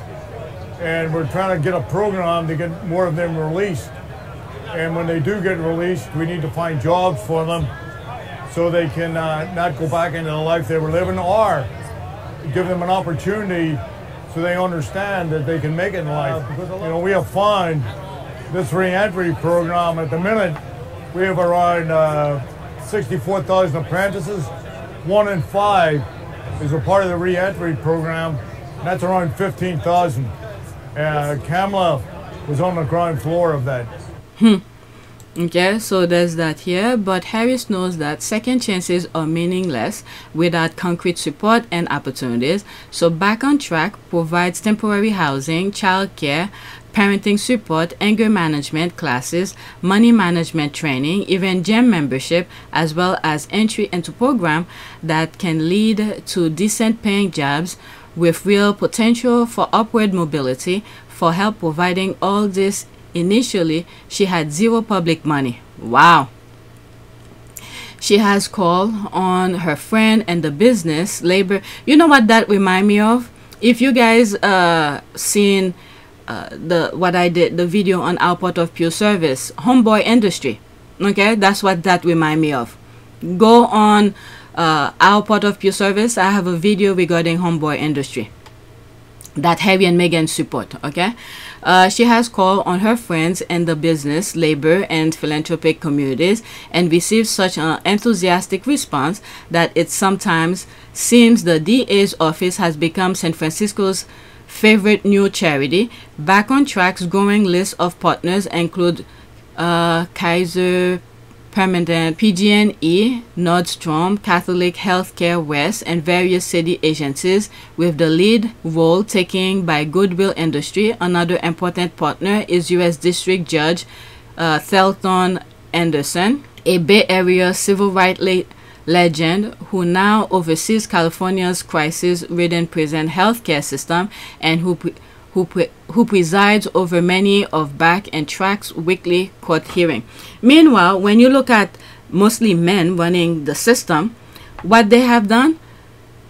and we're trying to get a program to get more of them released. And when they do get released, we need to find jobs for them, so they can not go back into the life they were living, or give them an opportunity so they understand that they can make it in life. You know, we have found this reentry program. At the minute, we have around 64,000 apprentices. 1 in 5 is a part of the reentry program. That's around 15,000. Kamala was on the ground floor of that. Okay, so there's that here, but Harris knows that second chances are meaningless without concrete support and opportunities. So Back on Track provides temporary housing, childcare, parenting support, anger management classes, money management training, even gym membership, as well as entry into program that can lead to decent paying jobs with real potential for upward mobility. For help providing all this, initially, she had zero public money. Wow. She has called on her friend and the business labor. You know what that remind me of? If you guys seen what I did, the video on Output of Pure Service, Homeboy Industry. Okay, that's what that remind me of. Go on Output of Pure Service. I have a video regarding Homeboy Industry that Harry and Meghan support. Okay, she has called on her friends in the business, labor, and philanthropic communities and received such an enthusiastic response that it sometimes seems the DA's office has become San Francisco's favorite new charity. Back on Track's growing list of partners include Kaiser Permanent, PG&E, Nordstrom, Catholic Healthcare West, and various city agencies, with the lead role taken by Goodwill Industry. Another important partner is U.S. District Judge Thelton Anderson, a Bay Area civil rights legend who now oversees California's crisis-ridden prison healthcare system, and who presides over many of Back and Track's weekly court hearing. Meanwhile, when you look at mostly men running the system, what they have done,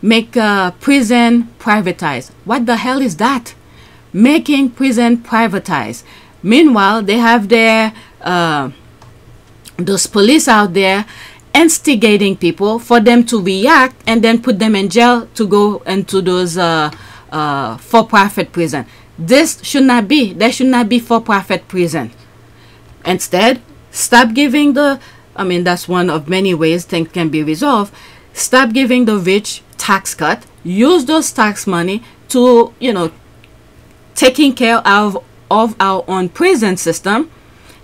make prison privatized. What the hell is that? Making prison privatized. Meanwhile, they have their those police out there instigating people for them to react and then put them in jail to go into those for-profit prison. This should not be. There should not be for-profit prison. Instead, stop giving the, I mean, that's one of many ways things can be resolved. Stop giving the rich tax cut. Use those tax money to, you know, taking care of our own prison system.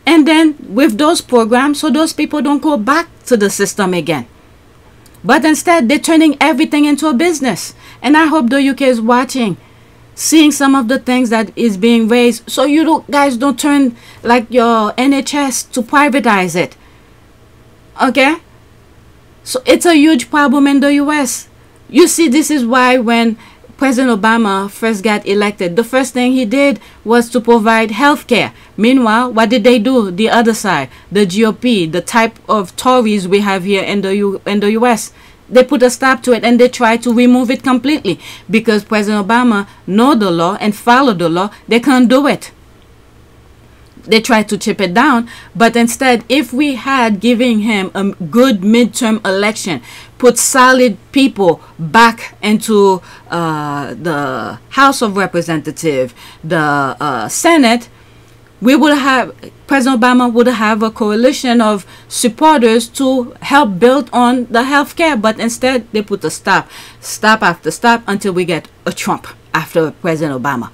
And then with those programs, so those people don't go back to the system again. But instead, they're turning everything into a business. And I hope the UK is watching, seeing some of the things that is being raised, so you guys don't turn like your NHS to privatize it. Okay? So it's a huge problem in the US. You see, this is why when President Obama first got elected, the first thing he did was to provide health care. Meanwhile, what did they do? The other side, the GOP, the type of Tories we have here in the US, they put a stop to it and they try to remove it completely because President Obama know the law and follow the law. They can't do it. They try to chip it down, but instead, if we had given him a good midterm election, put solid people back into the House of Representatives, the Senate, we would have, President Obama would have a coalition of supporters to help build on the health care, but instead they put a stop after stop until we get a Trump after President Obama.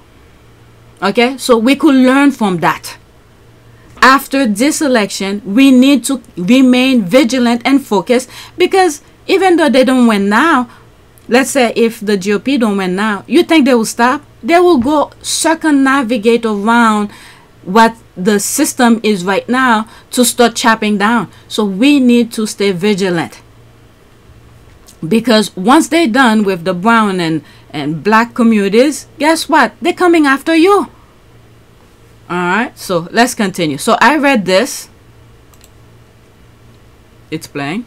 Okay, so we could learn from that. After this election, we need to remain vigilant and focused, because even though they don't win now, let's say if the GOP don't win now, you think they will stop? They will go circumnavigate around what the system is right now to start chopping down. So we need to stay vigilant, because once they're done with the brown and black communities, guess what? They're coming after you. Alright, so let's continue. So I read this. It's playing.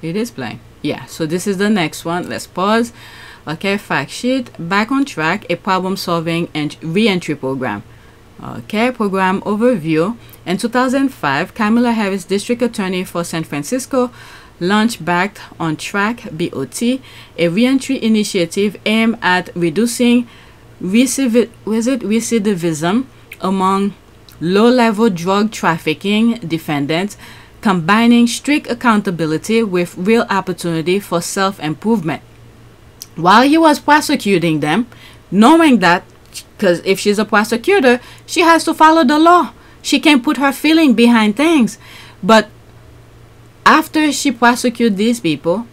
It is playing. Yeah, so this is the next one. Let's pause. Okay, fact sheet. Back on track, a problem solving and reentry program. Okay, program overview. In 2005, Kamala Harris, District Attorney for San Francisco, launched Back on Track BOT, a reentry initiative aimed at reducing recidivism among low-level drug trafficking defendants, combining strict accountability with real opportunity for self-improvement. While he was prosecuting them, knowing that, because if she's a prosecutor, she has to follow the law. She can't put her feeling behind things. But after she prosecuted these people,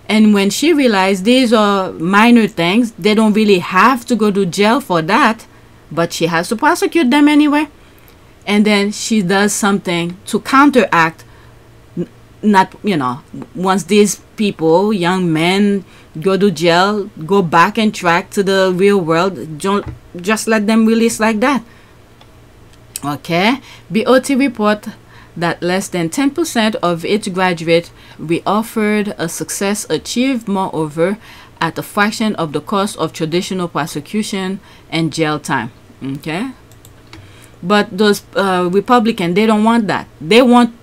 and when she realized these are minor things, they don't really have to go to jail for that, but she has to prosecute them anyway. And then she does something to counteract, not, you know, once these people, young men, go to jail, go back and track to the real world, don't just let them release like that. Okay, BOT report that less than 10% of its graduates re-offered a success achieved, moreover, at a fraction of the cost of traditional prosecution and jail time. Okay, but those Republicans, they don't want that. They want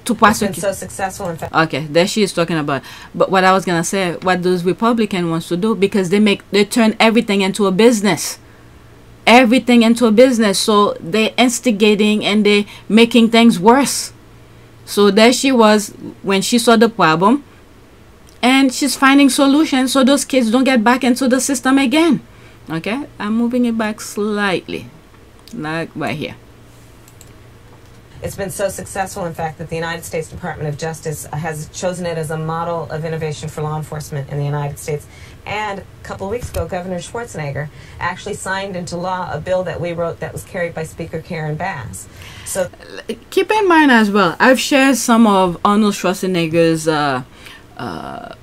to prosecute. It's been so successful, in fact. Okay, there she is talking about. But what I was gonna say, what those Republicans wants to do, because they turn everything into a business. Everything into a business. So they're instigating and they making things worse. So there she was when she saw the problem, and she's finding solutions so those kids don't get back into the system again. Okay, I'm moving it back slightly. like right here. It's been so successful, in fact, that the United States Department of Justice has chosen it as a model of innovation for law enforcement in the United States. And a couple of weeks ago, Governor Schwarzenegger actually signed into law a bill that we wrote that was carried by Speaker Karen Bass. So keep in mind as well, I've shared some of Arnold Schwarzenegger's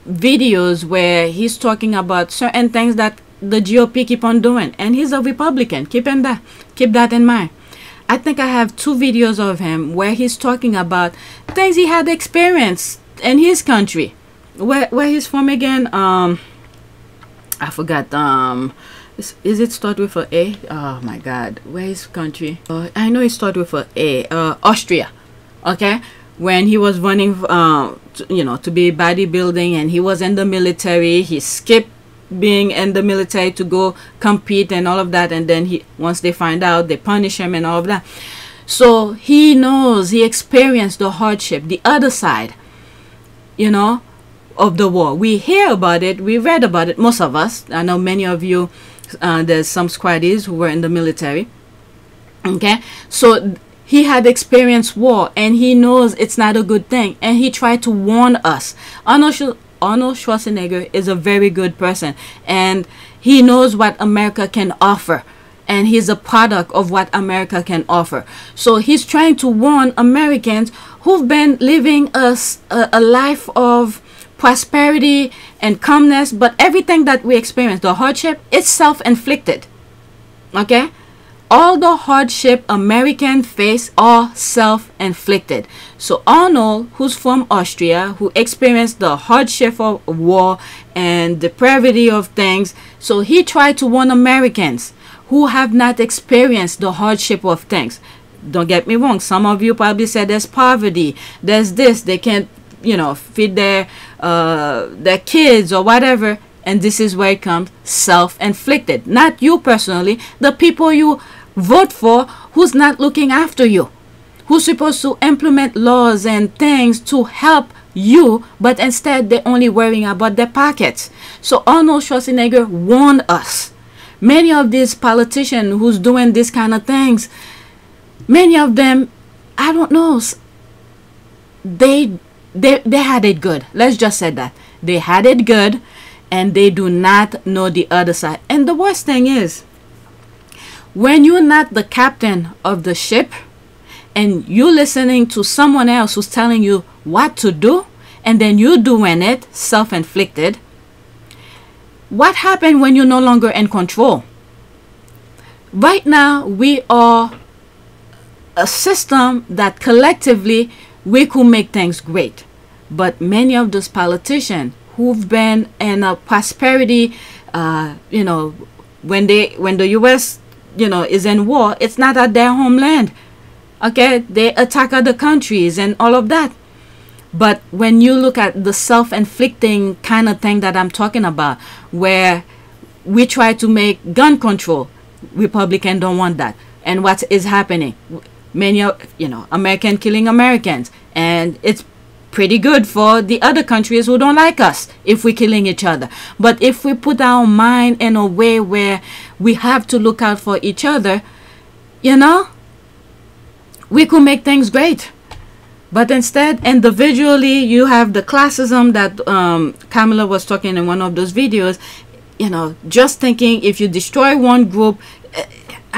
videos where he's talking about certain things that the GOP keep on doing, and he's a Republican. Keep that in mind. I think I have 2 videos of him where he's talking about things he had experienced in his country. Where he's from again? I forgot. Is it start with a A? Oh my God, where is country? I know it start with a A. Austria. Okay, when he was running, to be bodybuilding, and he was in the military, he skipped being in the military to go compete and all of that, and then once they find out, they punish him and all of that. So he knows, he experienced the hardship, the other side, of the war. We hear about it, we read about it, most of us. I know many of you, there's some squaddies who were in the military. Okay, so he had experienced war, and he knows it's not a good thing, and he tried to warn us. Arnold Schwarzenegger is a very good person, and he knows what America can offer, and he's a product of what America can offer. So he's trying to warn Americans who've been living a life of prosperity and calmness, but everything that we experience, the hardship, it's self-inflicted. Okay? All the hardship Americans face are self-inflicted. So Arnold, who's from Austria, who experienced the hardship of war and depravity of things, so he tried to warn Americans who have not experienced the hardship of things. Don't get me wrong, some of you probably said there's poverty, there's this, they can't, feed their kids or whatever. And this is where it comes, self-inflicted. Not you personally, the people you vote for who's not looking after you, who's supposed to implement laws and things to help you, but instead they're only worrying about their pockets. So Arnold Schwarzenegger warned us. Many of these politicians who's doing this kind of things, many of them, I don't know, they had it good. Let's just say that. They had it good, and they do not know the other side. And the worst thing is, when you're not the captain of the ship and you're listening to someone else who's telling you what to do, and then you're doing it, self-inflicted, what happens when you're no longer in control? Right now, we are a system that collectively we could make things great. But many of those politicians who've been in a prosperity, when the U.S., is in war, it's not at their homeland. Okay, they attack other countries and all of that. But when you look at the self-inflicting kind of thing that I'm talking about, where we try to make gun control, Republicans don't want that. And what is happening? Many of, Americans killing Americans, and it's pretty good for the other countries who don't like us if we're killing each other. But if we put our mind in a way where we have to look out for each other, we could make things great. But instead, individually, you have the classism that Kamala was talking in one of those videos, just thinking if you destroy one group,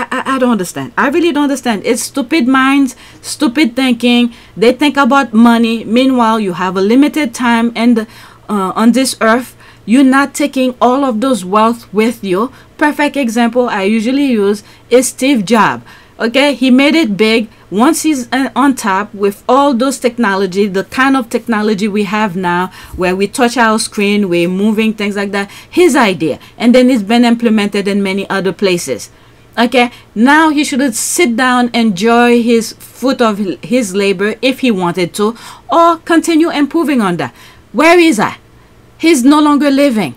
I don't understand. I really don't understand. It's stupid minds, stupid thinking. They think about money. Meanwhile, you have a limited time and on this earth. You're not taking all of those wealth with you. Perfect example I usually use is Steve Jobs. Okay, he made it big. Once he's on top with all those technology, the kind of technology we have now, where we touch our screen, we're moving, things like that, his idea. And then it's been implemented in many other places. Okay, now he should sit down, enjoy his fruit of his labor if he wanted to, or continue improving on that. Where is that? He's no longer living.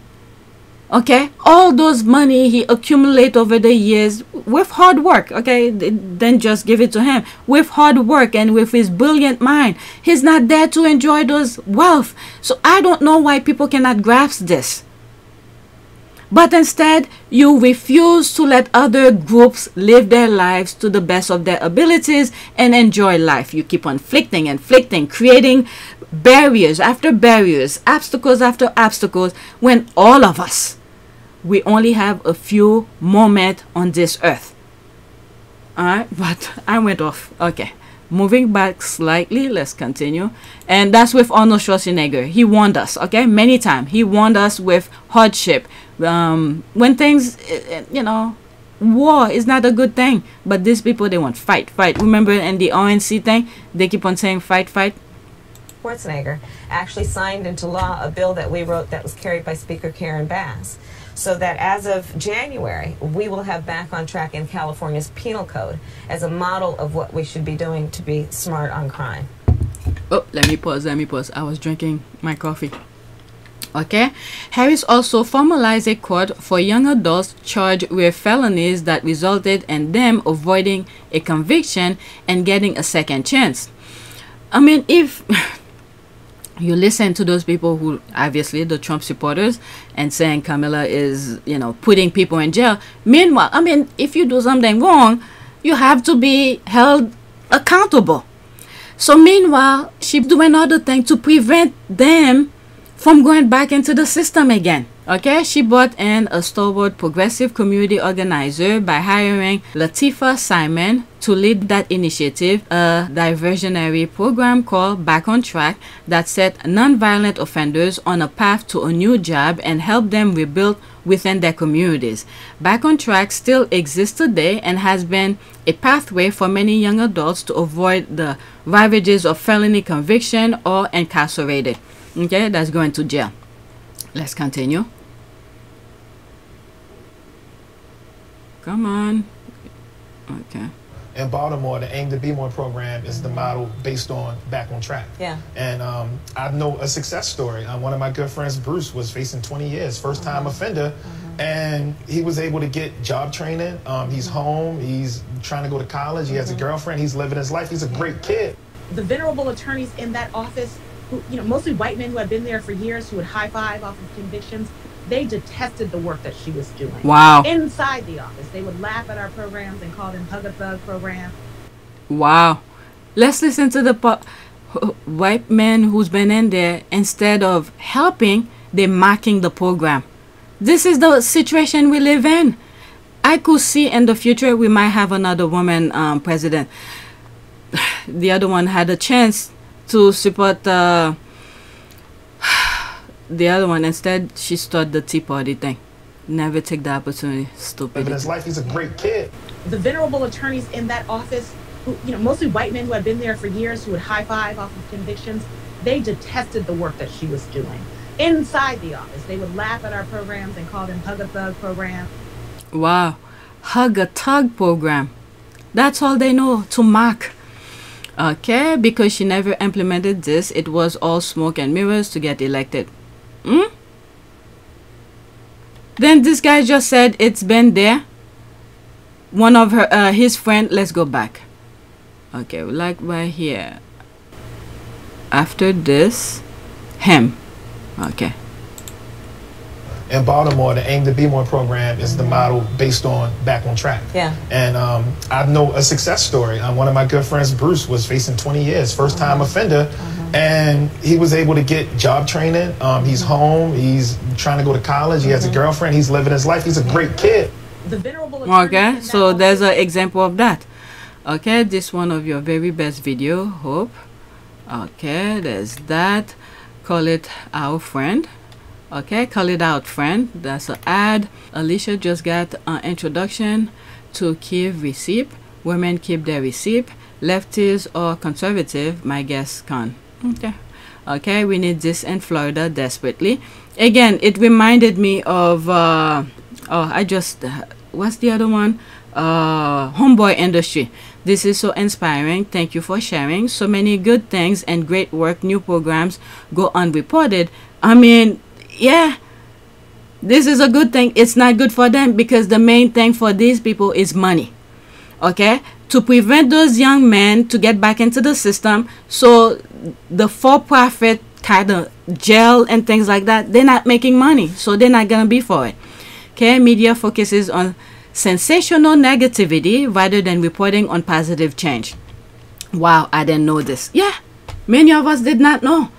Okay, all those money he accumulate over the years with hard work, okay, then just give it to him. With hard work and with his brilliant mind, he's not there to enjoy those wealth. So I don't know why people cannot grasp this. But instead, you refuse to let other groups live their lives to the best of their abilities and enjoy life. You keep on inflicting, creating barriers after barriers, obstacles after obstacles, when all of us, we only have a few moments on this earth. Alright, but I went off. Okay, moving back slightly, let's continue. And that's with Arnold Schwarzenegger. He warned us, okay, many times. He warned us with hardship. When things, you know, war is not a good thing. But these people, they want fight. Remember in the RNC thing, they keep on saying fight. Schwarzenegger actually signed into law a bill that we wrote that was carried by Speaker Karen Bass, so that as of January, we will have back on track in California's Penal Code as a model of what we should be doing to be smart on crime. Oh, let me pause. I was drinking my coffee. Okay. Harris also formalized a court for young adults charged with felonies that resulted in them avoiding a conviction and getting a second chance. I mean, if you listen to those people who, obviously the Trump supporters, and saying Kamala is, you know, putting people in jail. Meanwhile, I mean, if you do something wrong, you have to be held accountable. So meanwhile, she's doing other things to prevent them from going back into the system again. Okay, she brought in a stalwart progressive community organizer by hiring Latifah Simon to lead that initiative, a diversionary program called Back on Track that set nonviolent offenders on a path to a new job and help them rebuild within their communities. Back on Track still exists today and has been a pathway for many young adults to avoid the ravages of felony conviction or incarcerated. Okay, that's going to jail. Let's continue. Come on. Okay. In Baltimore, the Aim to Be More program is the model based on Back on Track. Yeah. And I know a success story. One of my good friends, Bruce, was facing 20 years, first-time offender, and he was able to get job training. He's home. He's trying to go to college. He has a girlfriend. He's living his life. He's a great kid. The venerable attorneys in that office, who, you know, mostly white men who had been there for years, who would high-five off of convictions, they detested the work that she was doing. Wow. Inside the office. They would laugh at our programs and call them Hug a Thug programs. Wow. Let's listen to the white man who's been in there. Instead of helping, they're mocking the program. This is the situation we live in. I could see in the future we might have another woman president. The other one had a chance to support the other one. Instead, she started the Tea Party thing. Never take the opportunity. Stupid. Living his life. He's a great kid. The venerable attorneys in that office, who, you know, mostly white men who had been there for years, who would high-five off of convictions, they detested the work that she was doing. Inside the office, they would laugh at our programs and call them Hug a Thug programs. Wow. Hug a Thug program. That's all they know, to mock. Okay, because she never implemented this. It was all smoke and mirrors to get elected. Then this guy just said it's been there. One of her, his friend, let's go back. Okay, like right here. After this, him. Okay. In Baltimore, the Aim to Be More program is the model based on Back on Track. Yeah. And I know a success story. One of my good friends, Bruce, was facing 20 years, first-time offender, and he was able to get job training. He's home. He's trying to go to college. He has a girlfriend. He's living his life. He's a great kid. The venerable okay, so there's an example of that. Okay, this one of your very best video, hope. Okay, there's that. Call it our friend. Okay, call it out friend. That's an ad. Alicia just got an introduction to Kiev receipt. Women keep their receipt. Lefties or conservative, my guess can. Okay. Okay, we need this in Florida desperately. Again, it reminded me of what's the other one? Homeboy Industry. This is so inspiring. Thank you for sharing. So many good things and great work. New programs go unreported. I mean, yeah, this is a good thing. It's not good for them because the main thing for these people is money. Okay, to prevent those young men to get back into the system, so the for-profit kind of jail and things like that, they're not making money, so they're not gonna be for it. Okay, media focuses on sensational negativity rather than reporting on positive change. Wow, I didn't know this. Yeah, many of us did not know.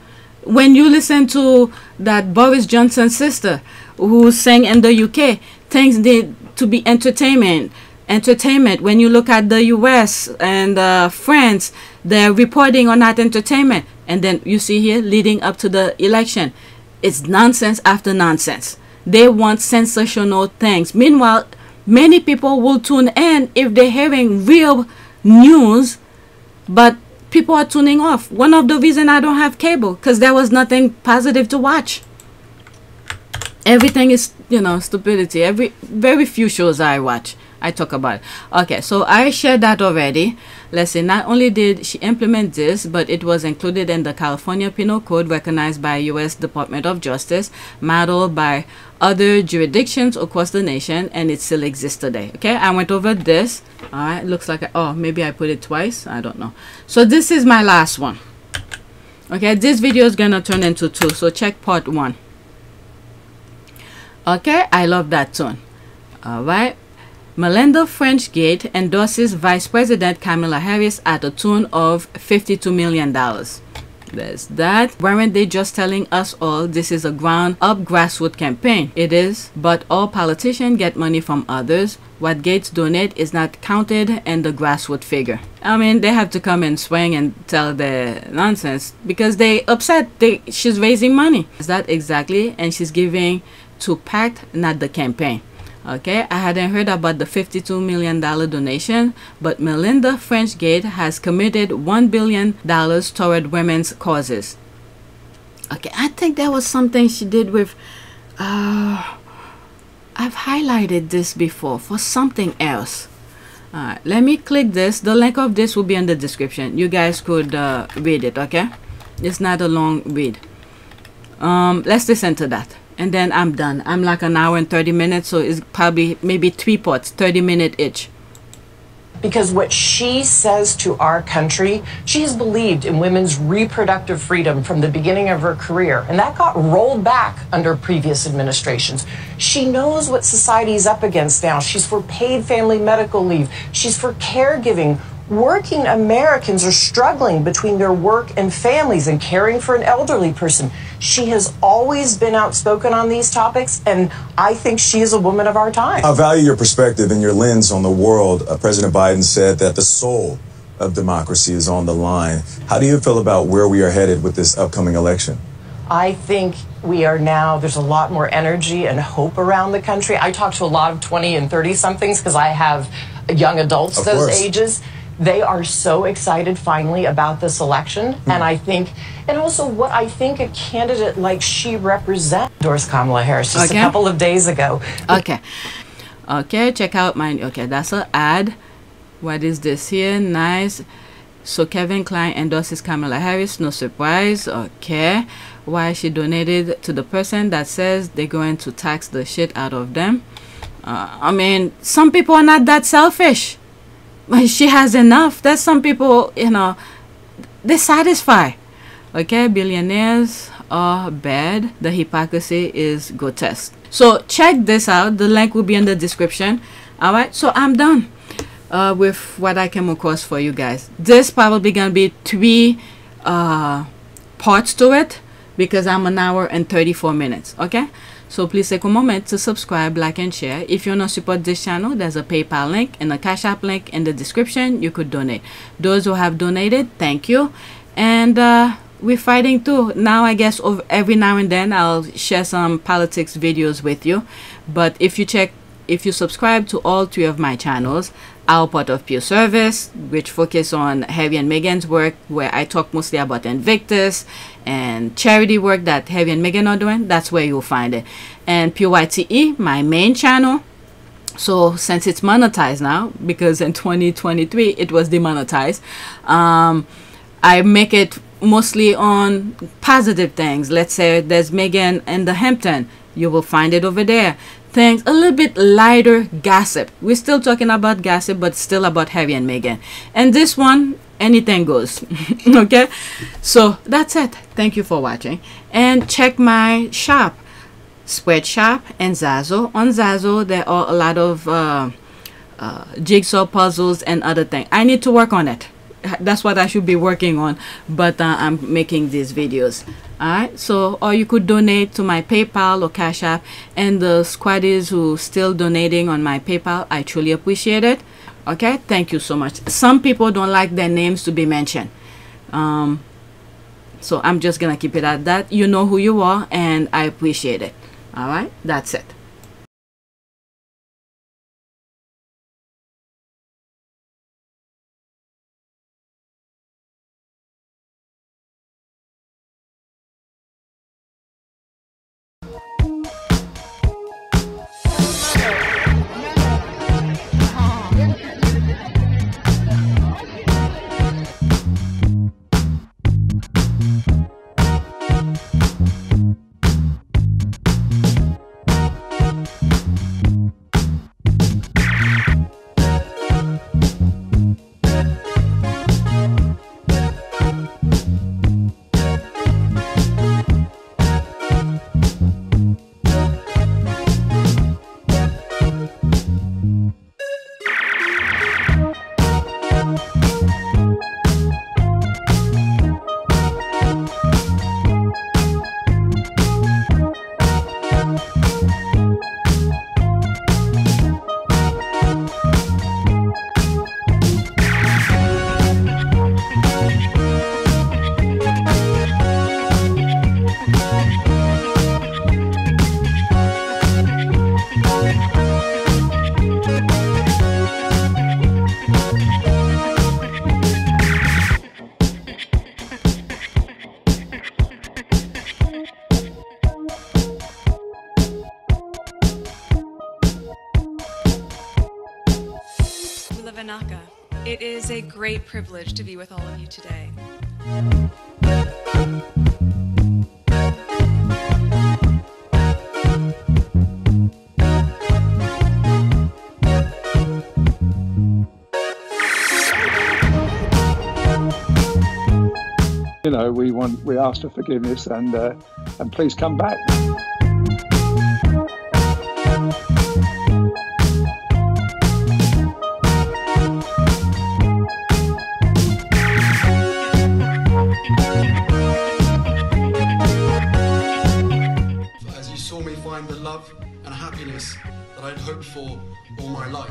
When you listen to that Boris Johnson's sister who sang in the UK, things need to be entertainment. When you look at the US and France, they're reporting on that entertainment. And then you see here, leading up to the election, it's nonsense after nonsense. They want sensational things. Meanwhile, many people will tune in if they're hearing real news, but people are tuning off. One of the reasons I don't have cable, because there was nothing positive to watch. Everything is, you know, stupidity. Very few shows I watch, I talk about it. Okay, so I shared that already. Let's see, not only did she implement this, but it was included in the California Penal Code recognized by U.S. Department of Justice, modeled by other jurisdictions across the nation, and it still exists today. Okay, I went over this. All right, looks like, oh, maybe I put it twice. I don't know. So this is my last one. Okay, this video is gonna turn into 2, so check part 1. Okay, I love that tune. All right. Melinda French Gate endorses Vice President Kamala Harris at a tune of $52 million. There's that. Weren't they just telling us all this is a ground-up grassroots campaign? It is, but all politicians get money from others. What Gates donate is not counted in the grassroots figure. I mean, they have to come and swing and tell the nonsense because they upset. She's raising money. Is that exactly? And she's giving to PAC, not the campaign. Okay, I hadn't heard about the $52 million donation, but Melinda French Gate has committed $1 billion toward women's causes. Okay, I think there was something she did with, I've highlighted this before for something else. Let me click this. The link of this will be in the description. You guys could read it, okay? It's not a long read. Let's listen to that. And then I'm done. I'm like an hour and 30 minutes, so it's probably maybe 3 parts, 30-minute each. Because what she says to our country, she has believed in women's reproductive freedom from the beginning of her career, and that got rolled back under previous administrations. She knows what society is up against now. She's for paid family medical leave. She's for caregiving. Working Americans are struggling between their work and families and caring for an elderly person. She has always been outspoken on these topics, and I think she is a woman of our time. I value your perspective and your lens on the world. President Biden said that the soul of democracy is on the line. How do you feel about where we are headed with this upcoming election? I think we are now, there's a lot more energy and hope around the country. I talk to a lot of 20 and 30-somethings because I have young adults those ages. They are so excited finally about this election. And I think, and also what I think a candidate like she represents, endorsed Kamala Harris just a couple of days ago. Okay. Okay, check out mine. Okay, that's an ad. What is this here? Nice. So Kevin Klein endorses Kamala Harris. No surprise. Okay. Why she donated to the person that says they're going to tax the shit out of them. I mean, some people are not that selfish. She has enough. There's some people, you know, they satisfy. Okay, billionaires are bad. The hypocrisy is grotesque. So check this out. The link will be in the description. All right, so I'm done with what I came across for you guys. This probably gonna be 3 parts to it because I'm an hour and 34 minutes. Okay. So please take a moment to subscribe, like, and share. If you want to support this channel, there's a PayPal link and a Cash App link in the description. You could donate. Those who have donated, thank you. And we're fighting too. Now, I guess every now and then I'll share some politics videos with you. But if you subscribe to all 3 of my channels, our part of Pure Service, which focus on Harry and Meghan's work, where I talk mostly about Invictus and charity work that Harry and Meghan are doing, that's where you'll find it. And Pure YTE, my main channel. So since it's monetized now, because in 2023 it was demonetized, I make it mostly on positive things. Let's say there's Meghan in the Hampton, you will find it over there. Things a little bit lighter gossip. We're still talking about gossip, but still about Harry and Meghan. And this one, anything goes. Okay, so that's it. Thank you for watching, and check my shop. Spreadshop and Zazzle. On Zazzle, there are a lot of jigsaw puzzles and other things. I need to work on it. That's what I should be working on, but I'm making these videos. Alright, so or you could donate to my PayPal or Cash App, and the squaddies who still donating on my PayPal, I truly appreciate it. Okay, thank you so much. Some people don't like their names to be mentioned, so I'm just gonna keep it at that. You know who you are, and I appreciate it. Alright, that's it. It is a great privilege to be with all of you today. You know, we ask for forgiveness and please come back. As you saw me find the love and happiness that I'd hoped for all my life.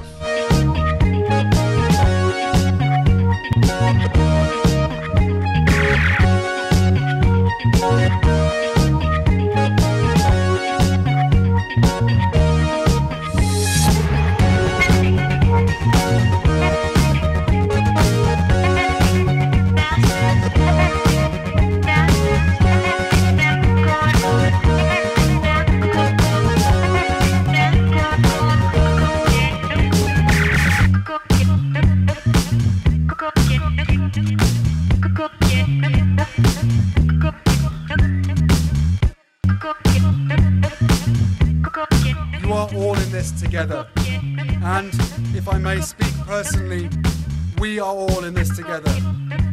You are all in this together. And if I may speak personally, we are all in this together.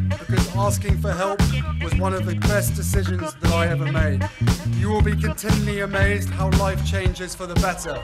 Because asking for help was one of the best decisions that I ever made. You will be continually amazed how life changes for the better